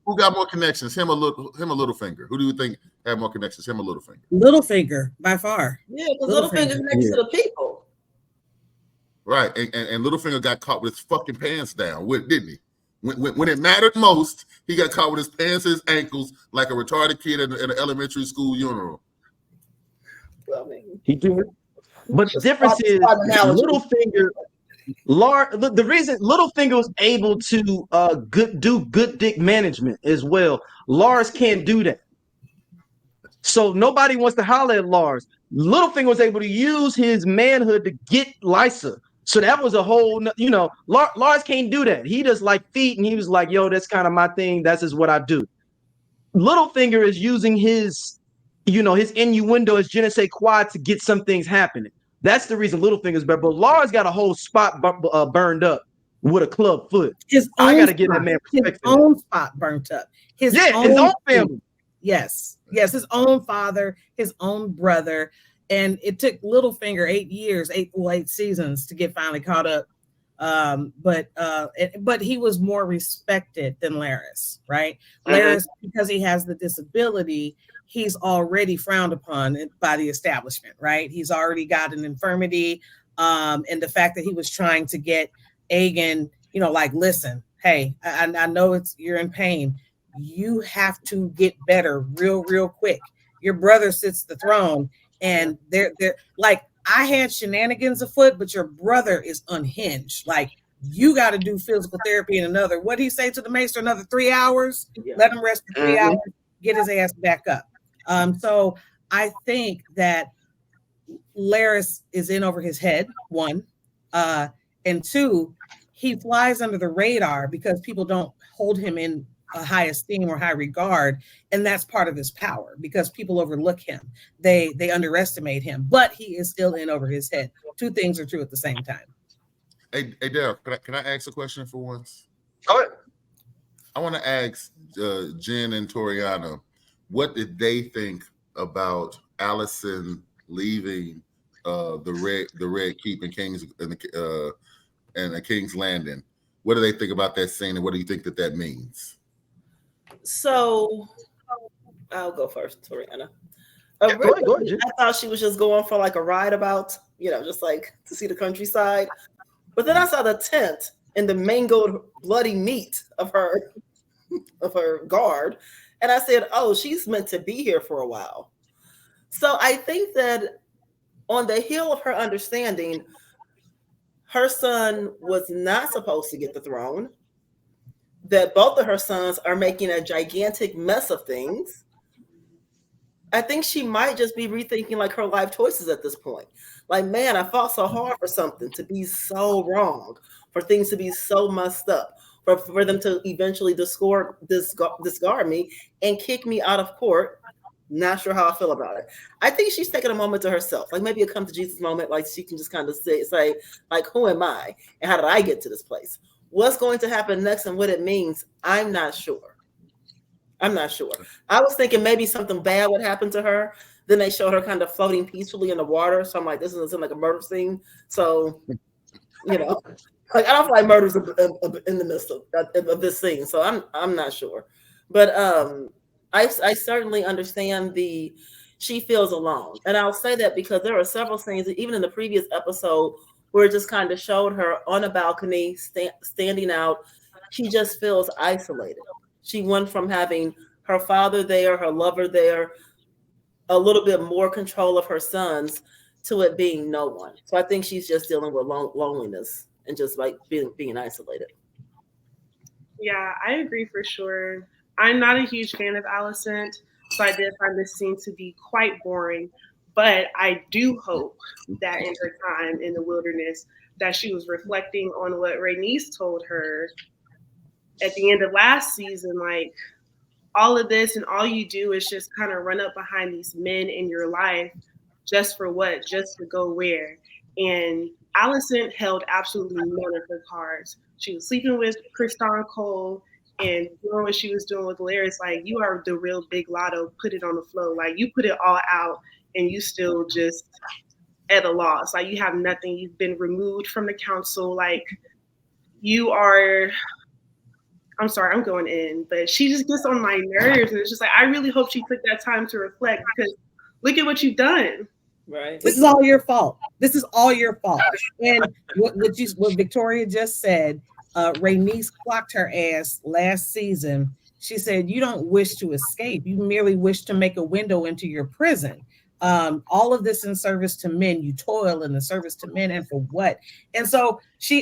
S4: Who got more connections? Him or Littlefinger? Who do you think had more connections? Him or Littlefinger?
S2: Littlefinger, by far.
S5: Yeah, because Littlefinger's next to the people.
S4: Right, and Littlefinger got caught with his fucking pants down, didn't he? When it mattered most, he got caught with his pants and his ankles like a retarded kid in an elementary school uniform.
S5: Well, I mean,
S1: he did. But the difference is Littlefinger. The reason Littlefinger was able to do good dick management as well, Lars can't do that. So nobody wants to holler at Lars. Littlefinger was able to use his manhood to get Lysa. So that was a whole, Lars can't do that. He just like feet, and he was like, "Yo, that's kind of my thing. That's just what I do." Littlefinger is using his innuendo, his je ne sais quoi to get some things happening. That's the reason Littlefinger's better. But Lars got a whole spot burned up with a club foot. I got to give that man
S2: perspective. His own spot burnt up. His own family. Yes, his own father, his own brother. And it took Littlefinger 8 seasons to get finally caught up. But he was more respected than Larys, right? Larys, because he has the disability, he's already frowned upon by the establishment, right? He's already got an infirmity. And the fact that he was trying to get Aegon, like, listen, hey, I know you're in pain. You have to get better real quick. Your brother sits the throne. And they're like, I had shenanigans afoot, but your brother is unhinged. Like, you got to do physical therapy in another. What did he say to the maester? Another 3 hours? Yeah. Let him rest for 3 hours. Get his ass back up. So I think that Larys is in over his head. 1, and 2, he flies under the radar because people don't hold him in a high esteem or high regard, and that's part of his power because people overlook him. They underestimate him, but he is still in over his head. 2 things are true at the same time.
S4: Hey Daryl, can I ask a question for once?
S1: Go ahead.
S4: I want to ask Jen and Toriana, what did they think about Alicent leaving the Red Keep and the King's Landing? What do they think about that scene, and what do you think that means?
S5: So I'll go first, Toriana.
S1: Go ahead,
S5: I thought she was just going for like a ride about, just like to see the countryside. But then I saw the tent and the mangled bloody meat of her guard. And I said, oh, she's meant to be here for a while. So I think that on the heel of her understanding, her son was not supposed to get the throne, that both of her sons are making a gigantic mess of things. I think she might just be rethinking like her life choices at this point. Like, man, I fought so hard for something to be so wrong, for things to be so messed up, for them to eventually discard me and kick me out of court. Not sure how I feel about it. I think she's taking a moment to herself, like maybe a come to Jesus moment, like she can just kind of say, like, who am I and how did I get to this place? What's going to happen next and what it means, I'm not sure. I was thinking maybe something bad would happen to her. Then they showed her kind of floating peacefully in the water. So I'm like, this doesn't seem like a murder scene. So, like I don't feel like murder's in the midst of this scene. So I'm not sure. But I certainly understand she feels alone. And I'll say that because there are several scenes, even in the previous episode, where it just kind of showed her on a balcony, standing out. She just feels isolated. She went from having her father there, her lover there, a little bit more control of her sons, to it being no one. So I think she's just dealing with loneliness and just like being isolated.
S3: Yeah, I agree for sure. I'm not a huge fan of Alicent, so I did find this scene to be quite boring. But I do hope that in her time in the wilderness, that she was reflecting on what Rhaenys told her at the end of last season. Like, all of this and all you do is just kind of run up behind these men in your life just for what? Just to go where? And Alicent held absolutely none of her cards. She was sleeping with Kristan Cole and doing what she was doing with Larys. Like, you are the real big lotto, put it on the flow. Like, you put it all out and you still just at a loss. Like, you have nothing. You've been removed from the council. Like, you are, I'm sorry, I'm going in, but she just gets on my nerves. And it's just like, I really hope she took that time to reflect, because look at what you've done.
S5: Right.
S2: This is all your fault. This is all your fault. And what Victoria just said, Rhaenys clocked her ass last season. She said, you don't wish to escape. You merely wish to make a window into your prison. All of this in service to men. You toil in the service to men, and for what? And so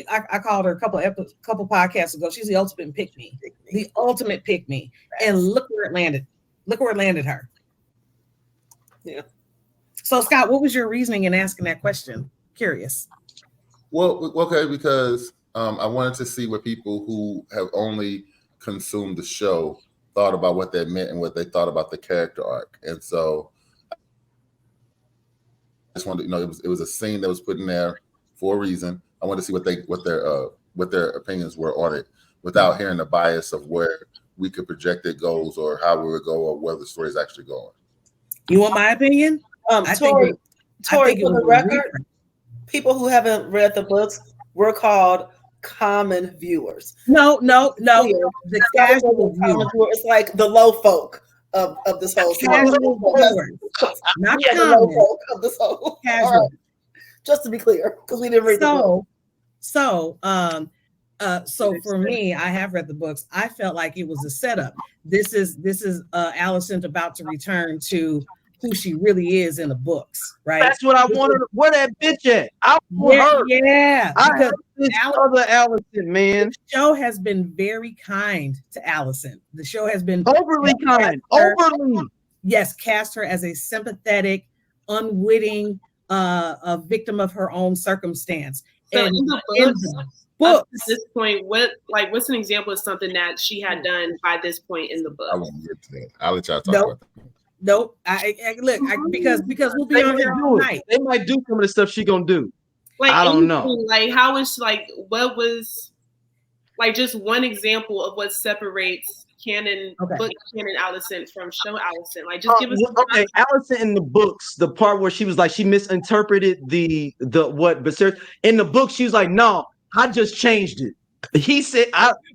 S2: I called her a couple podcasts ago. She's the ultimate pick me, the ultimate pick me. And look where it landed. Look where it landed her.
S5: Yeah.
S2: So Scott, what was your reasoning in asking that question? Curious.
S4: Well, okay, because I wanted to see what people who have only consumed the show thought about what that meant and what they thought about the character arc. And so I just wanted to, it was a scene that was put in there for a reason. I wanted to see what their opinions were on it without hearing the bias of where we could project it goes or how we would go or where the story is actually going.
S2: You want my opinion?
S5: Tori, for the record, people who haven't read the books were called common viewers.
S2: No. The casual viewer.
S5: It's like the low folk of this whole
S2: casual viewers, not
S5: the low folk of this whole.
S2: Casual.
S5: Right. Just to be clear, because we didn't read the book.
S2: So for me, I have read the books. I felt like it was a setup. This is Alicent about to return to who she really is in the books, right?
S1: That's what I wanted. Where that bitch at? I want her.
S2: Yeah.
S1: Because this other Alicent, man.
S2: The show has been very kind to Alicent. The show has been
S1: overly kind. Overly.
S2: Yes, cast her as a sympathetic, unwitting, a victim of her own circumstance.
S3: So
S2: and
S3: in the books, at this point, what's an example of something that she had done by this point in the book?
S4: I won't get to that. I'll let y'all talk about that.
S2: Nope. Because we'll be on here all night.
S1: They might do some of the stuff she gonna do.
S3: Like,
S1: I don't know.
S3: Like, how is what was like just one example of what separates book canon Alicent from show Alicent? Like, just give us.
S1: Okay, Alicent in the books, the part where she was like she misinterpreted the what, but in the book she was like, no, I just changed it. He said,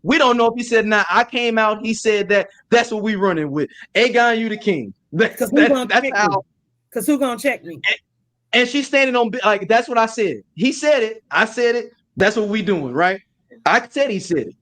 S1: we don't know if he said, nah, I came out, he said that. That's what we running with. Aegon, you the king. That's how.
S2: Because who gonna check me?
S1: And she's standing on, like, that's what I said. He said it. I said it. That's what we doing, right? I said he said it.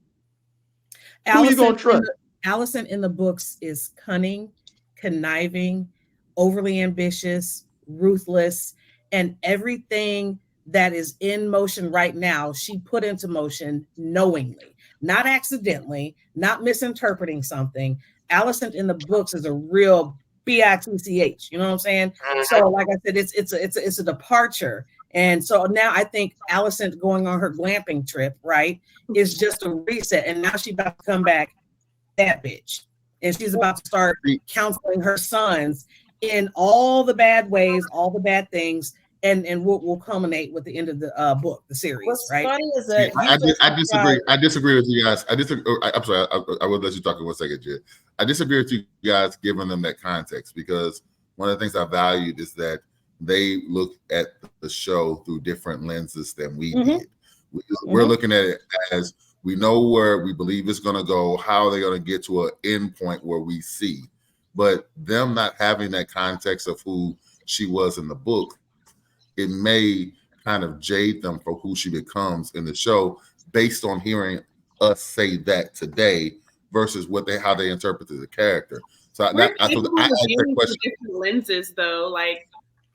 S1: Who you gonna trust?
S2: Alicent in the books is cunning, conniving, overly ambitious, ruthless, and everything that is in motion right now, she put into motion knowingly, not accidentally, not misinterpreting something. Alicent in the books is a real bitch. You know what I'm saying? So, like I said, it's a departure. And so now I think Alicent going on her glamping trip, right, is just a reset. And now she's about to come back that bitch. And she's about to start counseling her sons in all the bad ways, all the bad things. And will culminate with the end of the book, the series. What's right?
S5: Funny is that
S4: I disagree. I disagree with you guys. I'm sorry. I will let you talk in 1 second, Jed. I disagree with you guys giving them that context, because one of the things I valued is that they look at the show through different lenses than we did. We're looking at it as we know where we believe it's going to go, how they're going to get to an end point where we see, but them not having that context of who she was in the book, it may kind of jade them for who she becomes in the show based on hearing us say that today versus how they interpreted the character. So I asked that question.
S3: Different lenses, though. Like,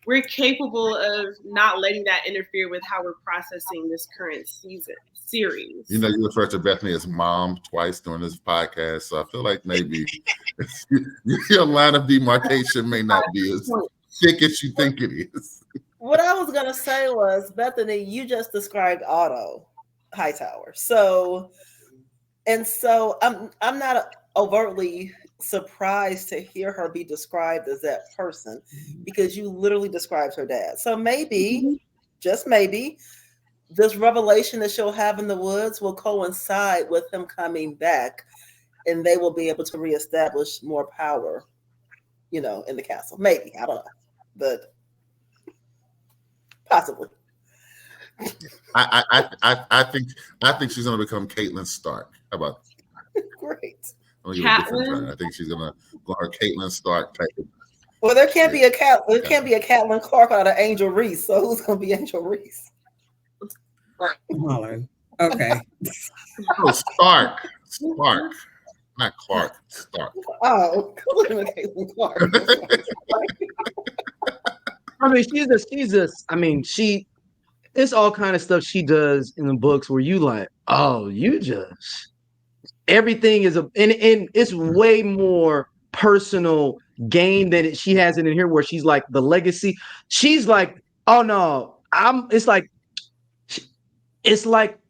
S3: we're capable of not letting that interfere with how we're processing this current series.
S4: You refer to Bethany as mom twice during this podcast, so I feel like maybe your line of demarcation may not be as thick as you think it is.
S5: What I was gonna say was, Bethany, you just described Otto Hightower. So I'm not overtly surprised to hear her be described as that person, because you literally described her dad. So maybe, just maybe, this revelation that she'll have in the woods will coincide with him coming back, and they will be able to reestablish more power, in the castle. Maybe, I don't know, but possibly.
S4: I think she's gonna become Caitlin Stark. How about that?
S5: Great.
S4: I think she's gonna go her Caitlin Stark type of.
S5: Well, there can't be a Catelyn Clark out of Angel Reese. So who's gonna be Angel Reese?
S2: Hollering. Okay.
S4: Oh, Stark, not Clark. Stark.
S5: Oh, Caitlyn Clark.
S1: I mean, it's all kind of stuff she does in the books where you like, oh, everything is and it's way more personal gain than she has it in here, where she's like the legacy. She's like, oh no, it's like,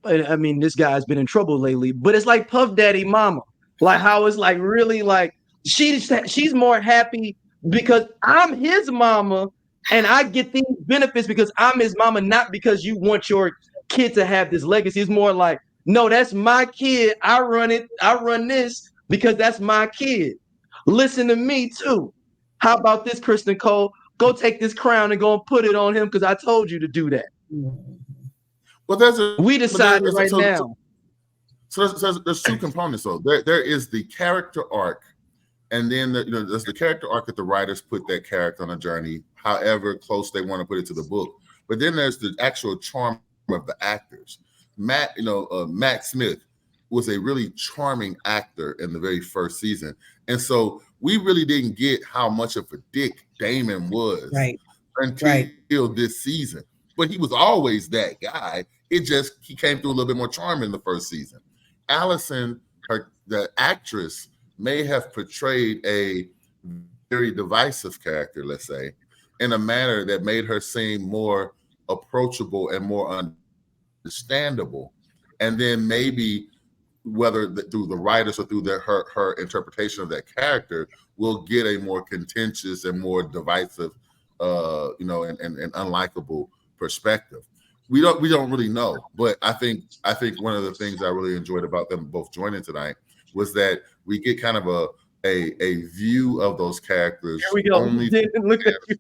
S1: I mean, this guy's been in trouble lately, but it's like Puff Daddy Mama, like how it's like really like she's more happy because I'm his mama and I get these benefits because I'm his mama, not because you want your kid to have this legacy. It's more like, no, that's my kid. I run it. I run this because that's my kid. Listen to me too. How about this, Kristen Cole? Go take this crown and go and put it on him because I told you to do that.
S4: Well,
S1: we decided right now.
S4: So there's two components though. There is the character arc, and then there's the character arc that the writers put that character on a journey, however close they want to put it to the book. But then there's the actual charm of the actors. Matt Smith was a really charming actor in the very first season, and so we really didn't get how much of a dick Daemon was until this season. But he was always that guy. He came through a little bit more charm in the first season. Alicent, the actress, may have portrayed a very divisive character, let's say, in a manner that made her seem more approachable and more understandable. And then maybe whether through the writers or through her interpretation of that character, we'll get a more contentious and more divisive, and unlikable perspective. We don't really know, but I think one of the things I really enjoyed about them both joining tonight was that we get kind of a view of those characters. Here
S1: we go.
S4: Only
S1: look at you.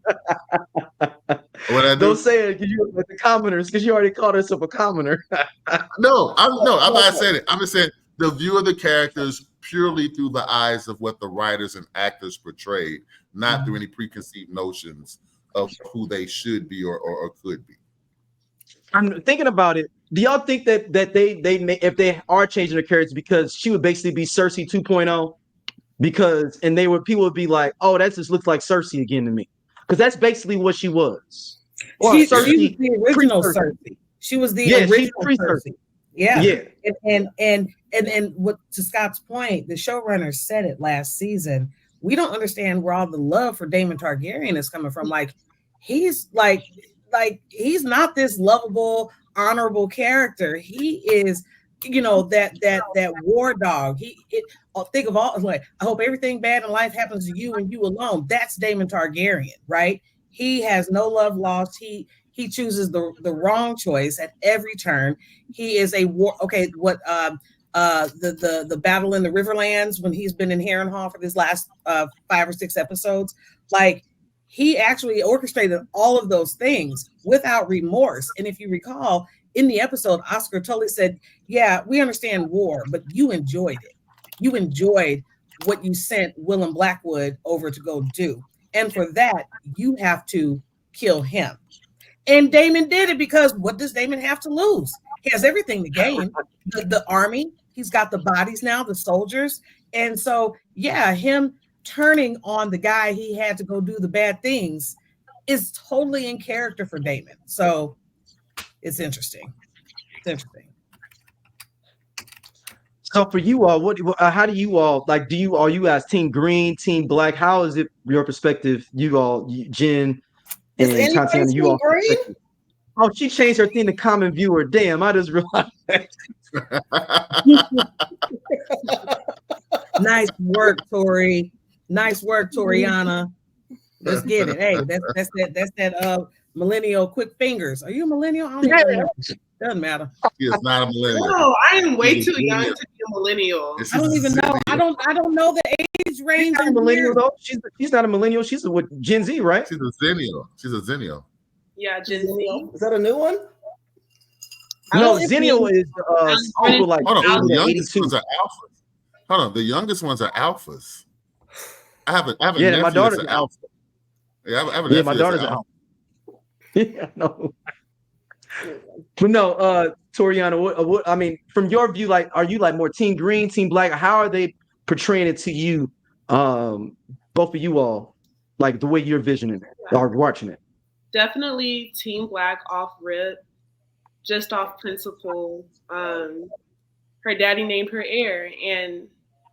S1: Don't say it because you like the commoners, because you already called yourself a commoner.
S4: I'm not saying it. I'm just saying the view of the characters purely through the eyes of what the writers and actors portrayed, not through any preconceived notions of who they should be or could be.
S1: I'm thinking about it. Do y'all think that they may, if they are changing their characters, because she would basically be Cersei 2.0? Because people would be like, oh, that just looks like Cersei again to me, because that's basically what she was.
S2: She was the original Cersei. She was the original Cersei. Yeah. And what, to Scott's point, the showrunners said it last season. We don't understand where all the love for Daemon Targaryen is coming from. Like he's he's not this lovable, honorable character. He is, that war dog. Think of all, like, I hope everything bad in life happens to you and you alone. That's Daemon Targaryen, right? He has no love lost. He chooses the wrong choice at every turn. He is a war. Okay, what the battle in the Riverlands when he's been in Harrenhal for this last 5 or 6 episodes, like he actually orchestrated all of those things without remorse. And if you recall in the episode, Oscar totally said, "Yeah, we understand war, but you enjoyed it. You enjoyed what you sent Willem Blackwood over to go do, and for that you have to kill him." And Daemon did it because what does Daemon have to lose? He has everything to gain. The army, he's got the bodies now, the soldiers. And so, yeah, him turning on the guy he had to go do the bad things, is totally in character for Daemon. So it's interesting. It's interesting.
S1: So for you all, how do you all like? Are you guys team green, team black? How is it your perspective? You all, Jen
S5: Is
S1: and
S5: anybody
S1: Tatiana, you
S5: team
S1: all.
S5: green?
S1: Oh, she changed her thing to common viewer. Damn, I just realized that.
S2: Nice work, Tori. Nice work, Toriana. Let's get it. Hey, that's that millennial quick fingers. Are you a millennial? I don't even know. Doesn't matter.
S4: She is not a millennial.
S3: No, I am way
S4: She's
S3: too
S4: a
S3: young
S4: millennial.
S3: to be a millennial.
S4: She's
S2: I don't even know. I don't know the age range.
S1: She's not a millennial though. She's not a millennial. She's with Gen Z, right?
S4: She's a zennial. She's a zennial.
S3: Yeah, Gen Z.
S5: Is that a new one?
S1: No,
S3: it's
S1: Zennial
S3: me.
S1: is people like
S4: Hold on, the
S1: 80 to
S4: youngest
S1: 82.
S4: ones are alphas. Hold on, the youngest ones are alphas. I have a
S1: Yeah,
S4: nephew
S1: my daughter's
S4: that's an
S1: an
S4: alpha. Yeah, I have a nephew
S1: my
S4: that's
S1: daughter's
S4: an
S1: an
S4: alpha.
S1: Yeah, no. But no, Toriana, what I mean, from your view, like, are you like more team green, team black? How are they portraying it to you, both of you all, like the way you're visioning it or watching it?
S3: Definitely team black off rip, just off principle. Her daddy named her heir, and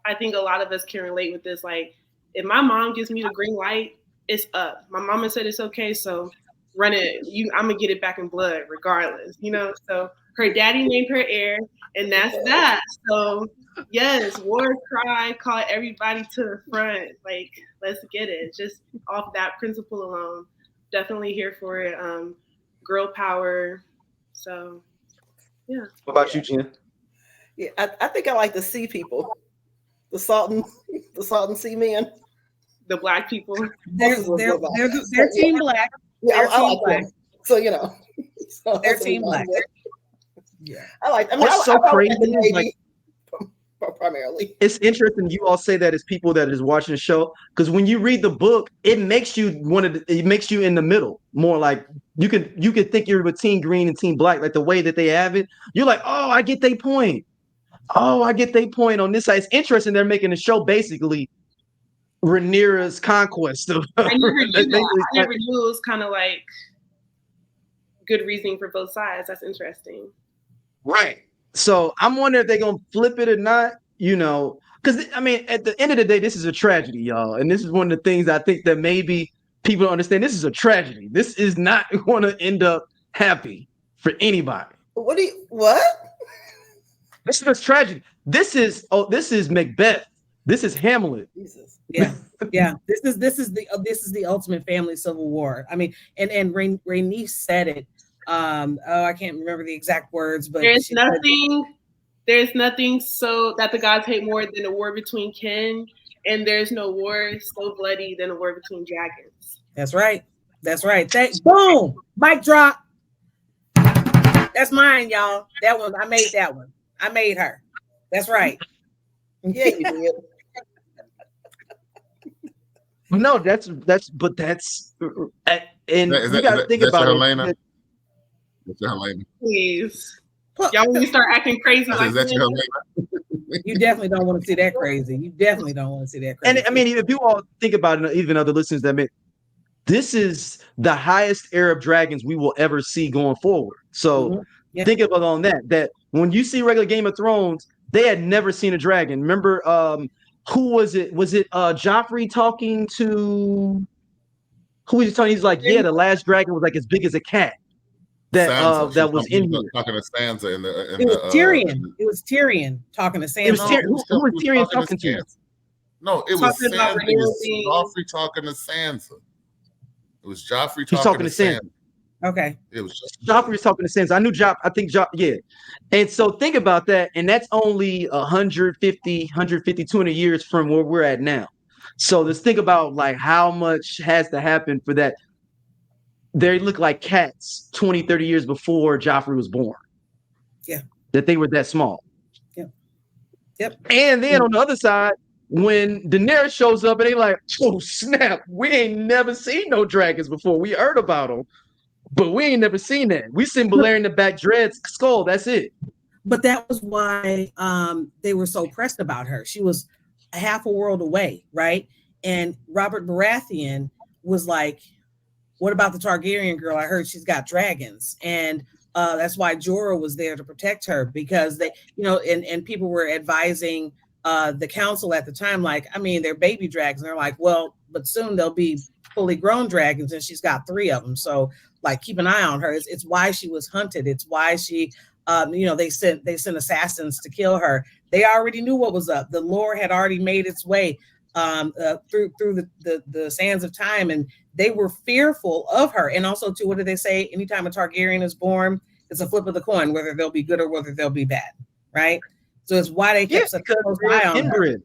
S3: I think a lot of us can relate with this. Like, if my mom gives me the green light, it's up. My mama said it's okay, so run it. I'm gonna get it back in blood regardless, you know. So her daddy named her heir, and that's that. So yes, war cry, call everybody to the front. Like, let's get it. Just off that principle alone, definitely here for it. Girl power. So yeah.
S1: What about you, Jen?
S5: Yeah, I think I like the sea people, the salt and sea men.
S3: The black people.
S2: They're team black.
S5: Yeah, I like
S2: black.
S5: them. So you know,
S2: They're team black.
S5: Yeah, I like. I mean,
S1: What's so crazy is, like,
S5: primarily.
S1: It's interesting you all say that as people that is watching the show, because when you read the book, it makes you it makes you in the middle more. Like you could think you're with team green and team black, like the way that they have it. You're like, oh, I get their point. Oh, I get their point on this side. It's interesting they're making the show basically Rhaenyra's conquest of.
S3: I never knew that. I never knew it was kind of like good reasoning for both sides. That's interesting.
S1: Right. So I'm wondering if they're gonna flip it or not, you know, because I mean, at the end of the day, this is a tragedy, y'all. And this is one of the things I think that maybe people don't understand. This is a tragedy. This is not going to end up happy for anybody.
S5: What?
S1: This is a tragedy. This is Macbeth. This is Hamlet.
S5: Jesus.
S2: Yeah. This is the ultimate family civil war. I mean, and Rhaenys said it. I can't remember the exact words, but
S3: there's nothing so that the gods hate more than a war between kin, and there's no war so bloody than a war between dragons.
S2: That's right. Boom, mic drop. That's mine, y'all. That one, I made that one. I made her. That's right.
S5: Yeah, you did.
S1: No, that's and you got to think about it.
S3: Please, y'all, when you start acting crazy like this,
S2: you definitely don't want to see that crazy.
S1: And I mean, if you all think about it, even other listeners that this is the highest era of dragons we will ever see going forward. So think about on that when you see regular Game of Thrones, they had never seen a dragon. Remember, who was it? Was it Joffrey talking to? Who was he talking? He's like, yeah, the last dragon was like as big as a cat. That was in here.
S4: Talking to Sansa
S2: it was Tyrion. It was Tyrion talking to Sansa.
S1: Who was Tyrion talking to?
S4: No, it was Sansa. It was Joffrey talking to Sansa. It was Joffrey talking to Sansa.
S2: Okay.
S4: It was
S1: Joffrey was talking to Sansa. I knew yeah. And so think about that. And that's only 150, 200 years from where we're at now. So let's think about like how much has to happen for that. They look like cats 20, 30 years before Joffrey was born.
S2: Yeah.
S1: That they were that small.
S2: Yep.
S1: And then on the other side, when Daenerys shows up and they like, oh snap, we ain't never seen no dragons before. We heard about them, but we ain't never seen that. We seen Balerion the back dread skull. That's it.
S2: But that was why they were so pressed about her. She was a half a world away, right? And Robert Baratheon was like, what about the Targaryen girl? I heard she's got dragons. And that's why Jorah was there to protect her, because they, and people were advising the council at the time, like, I mean, they're baby dragons. And they're like, well, but soon they'll be fully grown dragons, and she's got 3 of them. So, like, keep an eye on her. It's why she was hunted. It's why she, they sent assassins to kill her. They already knew what was up. The lore had already made its way through the sands of time, and they were fearful of her. And also, too, what did they say? Anytime a Targaryen is born, it's a flip of the coin, whether they'll be good or whether they'll be bad, right? So it's why they kept such a close eye on her.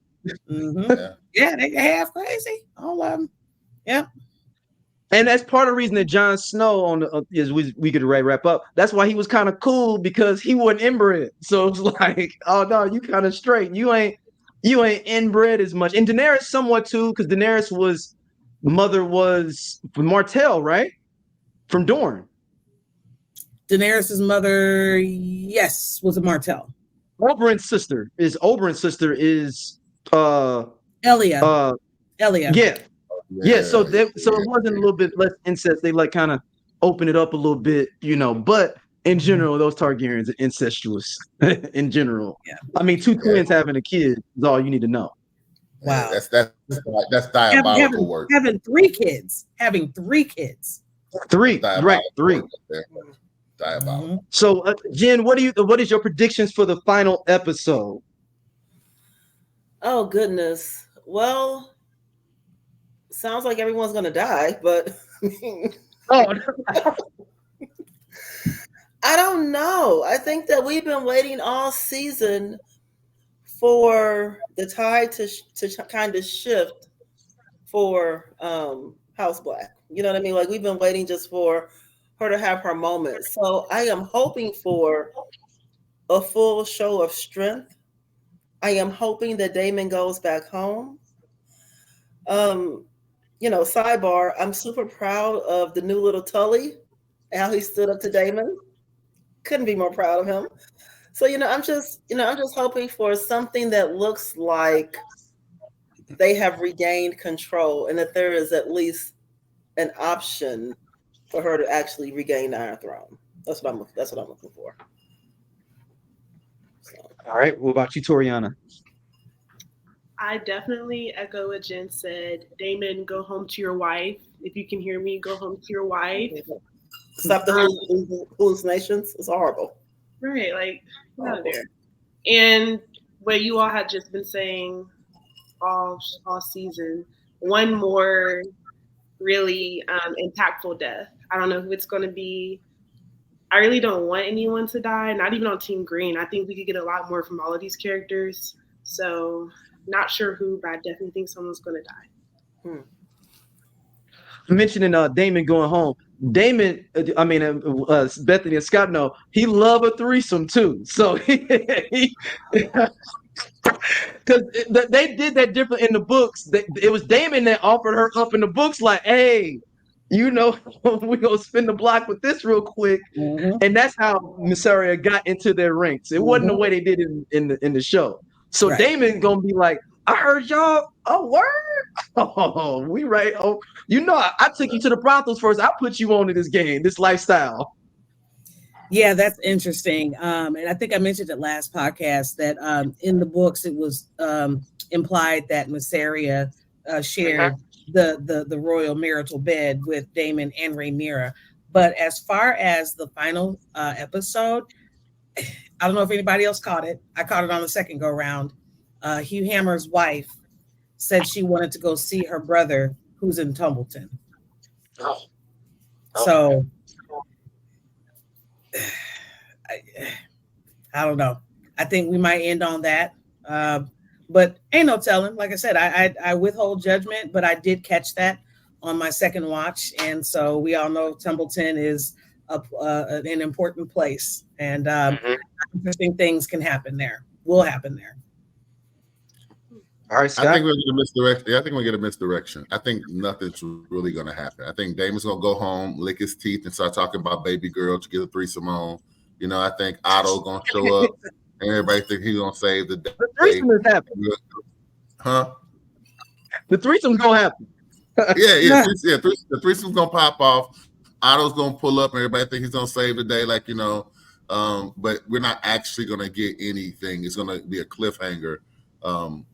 S2: Mm-hmm. Yeah, they half crazy, all of them. Yeah.
S1: And that's part of the reason that Jon Snow is we could wrap up. That's why he was kind of cool, because he wasn't inbred. So it's like, oh no, you kind of straight. You ain't inbred as much. And Daenerys somewhat too, because Daenerys mother was from Martell, right? From Dorne.
S2: Daenerys' mother, yes, was a Martell.
S1: Oberyn's sister is
S2: Elia.
S1: Yeah. Yeah, so it wasn't a little bit less incest. They like kind of open it up a little bit, but in general, those Targaryens are incestuous in general. Yeah. I mean, 2 twins having a kid is all you need to know.
S2: Wow.
S4: That's diabolical work.
S2: Having 3 kids. Having 3 kids.
S1: 3, right, 3.
S4: Diabolical.
S1: So, Jen, what is your predictions for the final episode?
S5: Oh goodness. Well, sounds like everyone's gonna die, but I don't know. I think that we've been waiting all season for the tide to kind of shift for House Black. You know what I mean? Like, we've been waiting just for her to have her moment. So I am hoping for a full show of strength. I am hoping that Daemon goes back home. Sidebar, I'm super proud of the new little Tully, how he stood up to Daemon. Couldn't be more proud of him. So, I'm just hoping for something that looks like they have regained control, and that there is at least an option for her to actually regain the Iron Throne. That's what I'm looking for. So.
S1: All right. What about you, Toriana?
S3: I definitely echo what Jen said. Daemon, go home to your wife. If you can hear me, go home to your wife.
S5: Stop the hallucinations. It's horrible.
S3: Right, like, get out of there. And what you all had just been saying all season, one more really impactful death. I don't know who it's going to be. I really don't want anyone to die, not even on Team Green. I think we could get a lot more from all of these characters. So, not sure who, but I definitely think someone's going to die.
S1: Mentioning Daemon going home. Daemon, Bethany and Scott know he love a threesome too. So because they did that different in the books. It was Daemon that offered her up in the books, like, hey, we're gonna spin the block with this real quick. Mm-hmm. And that's how Mysaria got into their ranks. It wasn't the way they did it in the show. So right. Daemon gonna be like, I heard y'all. Oh, word. Oh, we right. Oh, I took you to the brothels first. I put you onto this game, this lifestyle.
S2: Yeah, that's interesting. And I think I mentioned it last podcast that in the books it was implied that Mysaria shared the royal marital bed with Daemon and Rhaenyra. But as far as the final episode, I don't know if anybody else caught it. I caught it on the second go round. Hugh Hammer's wife said she wanted to go see her brother who's in Tumbleton. So I don't know. I think we might end on that. But ain't no telling. Like I said, I withhold judgment, but I did catch that on my second watch. And so we all know Tumbleton is an important place. And interesting things can happen there. Will happen there.
S1: All right, Scott.
S4: I think we're going to misdirect. I think we're going to misdirection. I think nothing's really going to happen. I think Damon's going to go home, lick his teeth, and start talking about baby girl to get a threesome on. I think Otto going to show up, and everybody think he's going to save the day.
S1: The threesome is happening.
S4: Huh?
S1: The threesome's going to happen.
S4: The threesome's gonna pop off. Otto's gonna pull up, and everybody think he's gonna save the day, like but we're not actually gonna get anything. It's gonna be a cliffhanger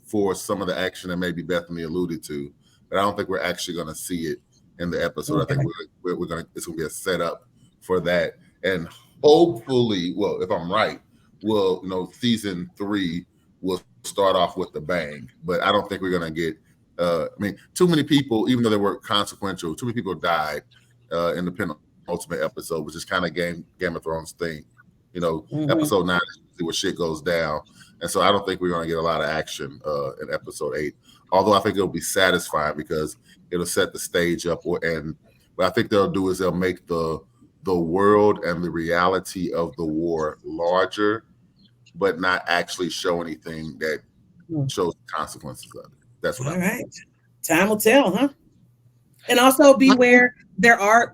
S4: for some of the action that maybe Bethany alluded to, but I don't think we're actually gonna see it in the episode.
S2: Okay.
S4: I think it's gonna be a setup for that, and hopefully, well, if I'm right, season 3 will start off with the bang, but I don't think we're gonna get. Too many people, even though they were consequential, too many people died in the penultimate episode, which is kind of Game of Thrones thing. Episode 9 is where shit goes down, and so I don't think we're gonna get a lot of action in episode 8. Although I think it'll be satisfying because it'll set the stage up, what I think they'll do is they'll make the world and the reality of the war larger, but not actually show anything that shows the consequences of it. That's what.
S2: All right. Time will tell, huh? And also beware, there are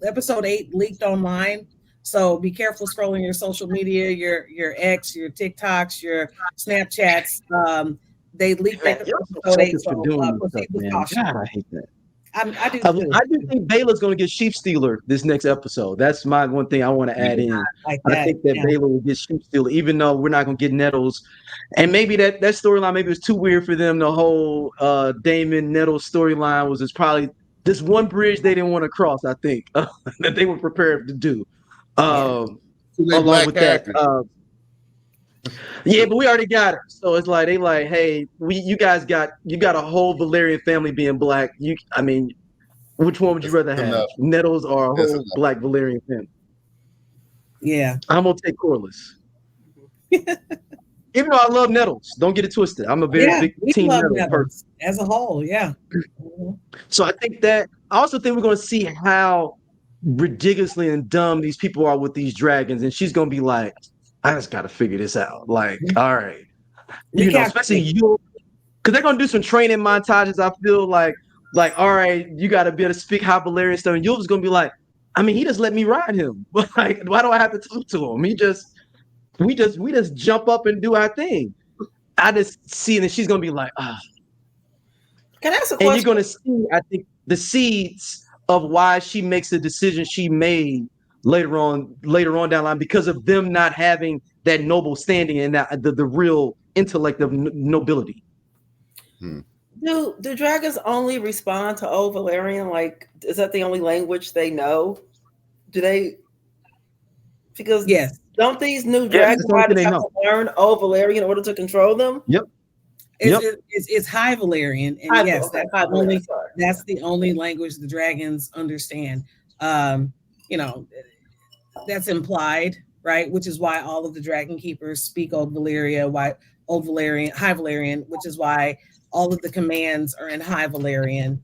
S2: episode 8 leaked online. So be careful scrolling your social media, your X, your TikToks, your Snapchats. They leaked episode 8. So proceed with caution.
S1: God, I hate that.
S2: I do too.
S1: I do think Baylor's going to get Sheep Stealer this next episode. That's my one thing I want to add in.
S2: I
S1: think that Baylor will get Sheep Stealer, even though we're not going to get Nettles. And maybe that storyline maybe was too weird for them. The whole Daemon Nettles storyline was just probably this one bridge they didn't want to cross, I think, that they were prepared to do. Along with that. Yeah, but we already got her. So it's like they like, hey, you got a whole Valyrian family being black. Which one would you rather have? Nettles or a whole black Valyrian family?
S2: Yeah.
S1: I'm gonna take Corlys. Even though I love Nettles, don't get it twisted. I'm a very big team Nettles person.
S2: As a whole, yeah.
S1: So I also think we're gonna see how ridiculously and dumb these people are with these dragons, and she's gonna be like, I just got to figure this out. Like, all right, especially you, because they're gonna do some training montages. I feel like, all right, you got to be able to speak High Valyrian stuff, and you're just gonna be like, he just let me ride him. Like, why do I have to talk to him? We just jump up and do our thing. I just see that she's gonna be like,
S5: Can I ask a question?
S1: And you're gonna see, I think, the seeds of why she makes the decision she made later on down the line, because of them not having that noble standing and that the real intellect of nobility.
S5: Do dragons only respond to Old Valyrian? Like, is that the only language they know? Do they? Because
S2: yes,
S5: don't these new dragon riders have to learn Old Valyrian in order to control them?
S1: Yep.
S2: It's High Valyrian, and that's the only language the dragons understand. That's implied, right? Which is why all of the dragon keepers speak High Valyrian, which is why all of the commands are in High Valyrian.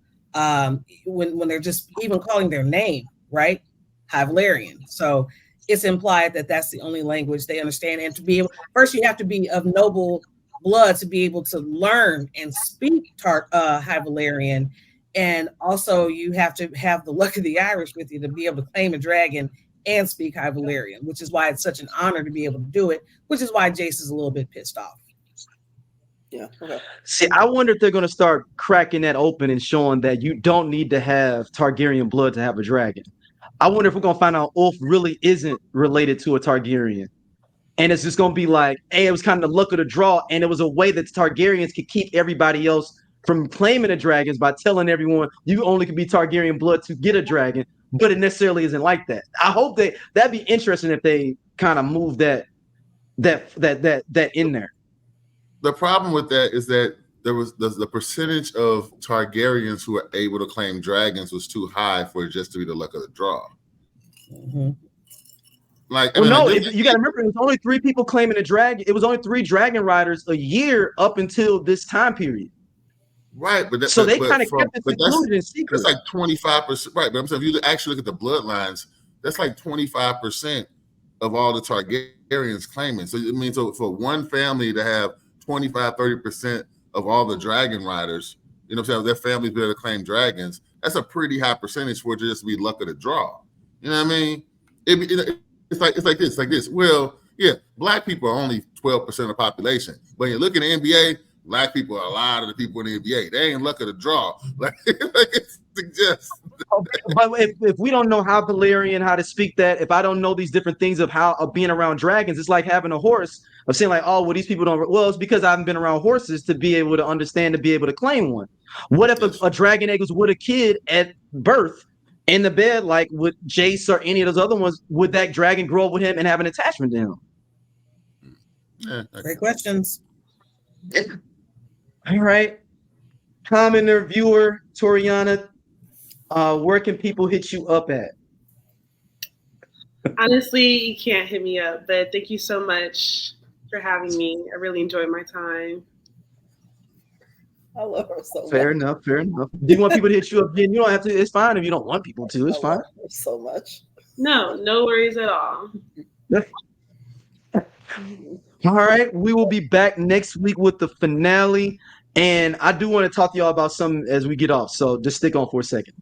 S2: When they're just even calling their name, right? High Valyrian. So it's implied that that's the only language they understand. And to be able, first you have to be of noble blood to be able to learn and speak High Valyrian. And also you have to have the luck of the Irish with you to be able to claim a dragon and speak High Valyrian, which is why it's such an honor to be able to do it, which is why Jace is a little bit pissed off.
S5: Yeah. Okay.
S1: See, I wonder if they're going to start cracking that open and showing that you don't need to have Targaryen blood to have a dragon. I wonder if we're going to find out Ulf really isn't related to a Targaryen. And it's just going to be like, hey, it was kind of the luck of the draw. And it was a way that the Targaryens could keep everybody else from claiming the dragons by telling everyone you only can be Targaryen blood to get a dragon. But it necessarily isn't like that. I hope that'd be interesting if they kind of move that in there.
S4: The problem with that is that there was the percentage of Targaryens who were able to claim dragons was too high for it just to be the luck of the draw.
S2: Mm-hmm.
S1: You got to remember, it was only 3 people claiming a dragon. It was only 3 dragon riders a year up until this time period.
S4: Right, but
S1: they kind of kept it secluded in secret.
S4: That's like 25%, right? But I'm saying if you actually look at the bloodlines, that's like 25% of all the Targaryens claiming. So it means for one family to have 25-30% of all the dragon riders, their families be able to claim dragons. That's a pretty high percentage for it to just be luck of the draw. You know what I mean? It's like this. Well, yeah, black people are only 12% of the population, but you look at the NBA. black people are a lot of the people in the NBA. They ain't luck of the draw. Like it suggests.
S1: But if we don't know how Valerian, how to speak that, if I don't know these different things of being around dragons, it's like having a horse of saying like, oh, well, these people don't. Well, it's because I haven't been around horses to be able to understand, to be able to claim one. What if a dragon egg was with a kid at birth in the bed, like with Jace or any of those other ones? Would that dragon grow up with him and have an attachment to him?
S4: Yeah,
S2: Great questions.
S1: All right. Commenter, viewer, Toriana, where can people hit you up at?
S3: Honestly, you can't hit me up, but thank you so much for having me. I really enjoyed my time.
S5: I love her so
S1: Fair
S5: much.
S1: enough. Fair enough. Do you want people to hit you up again? You don't have to. It's fine if you don't want people to. It's
S5: I
S1: fine.
S5: love her so much.
S3: No worries at all.
S1: All right. We will be back next week with the finale. And I do want to talk to y'all about something as we get off. So just stick on for a second.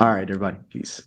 S1: All right, everybody. Peace.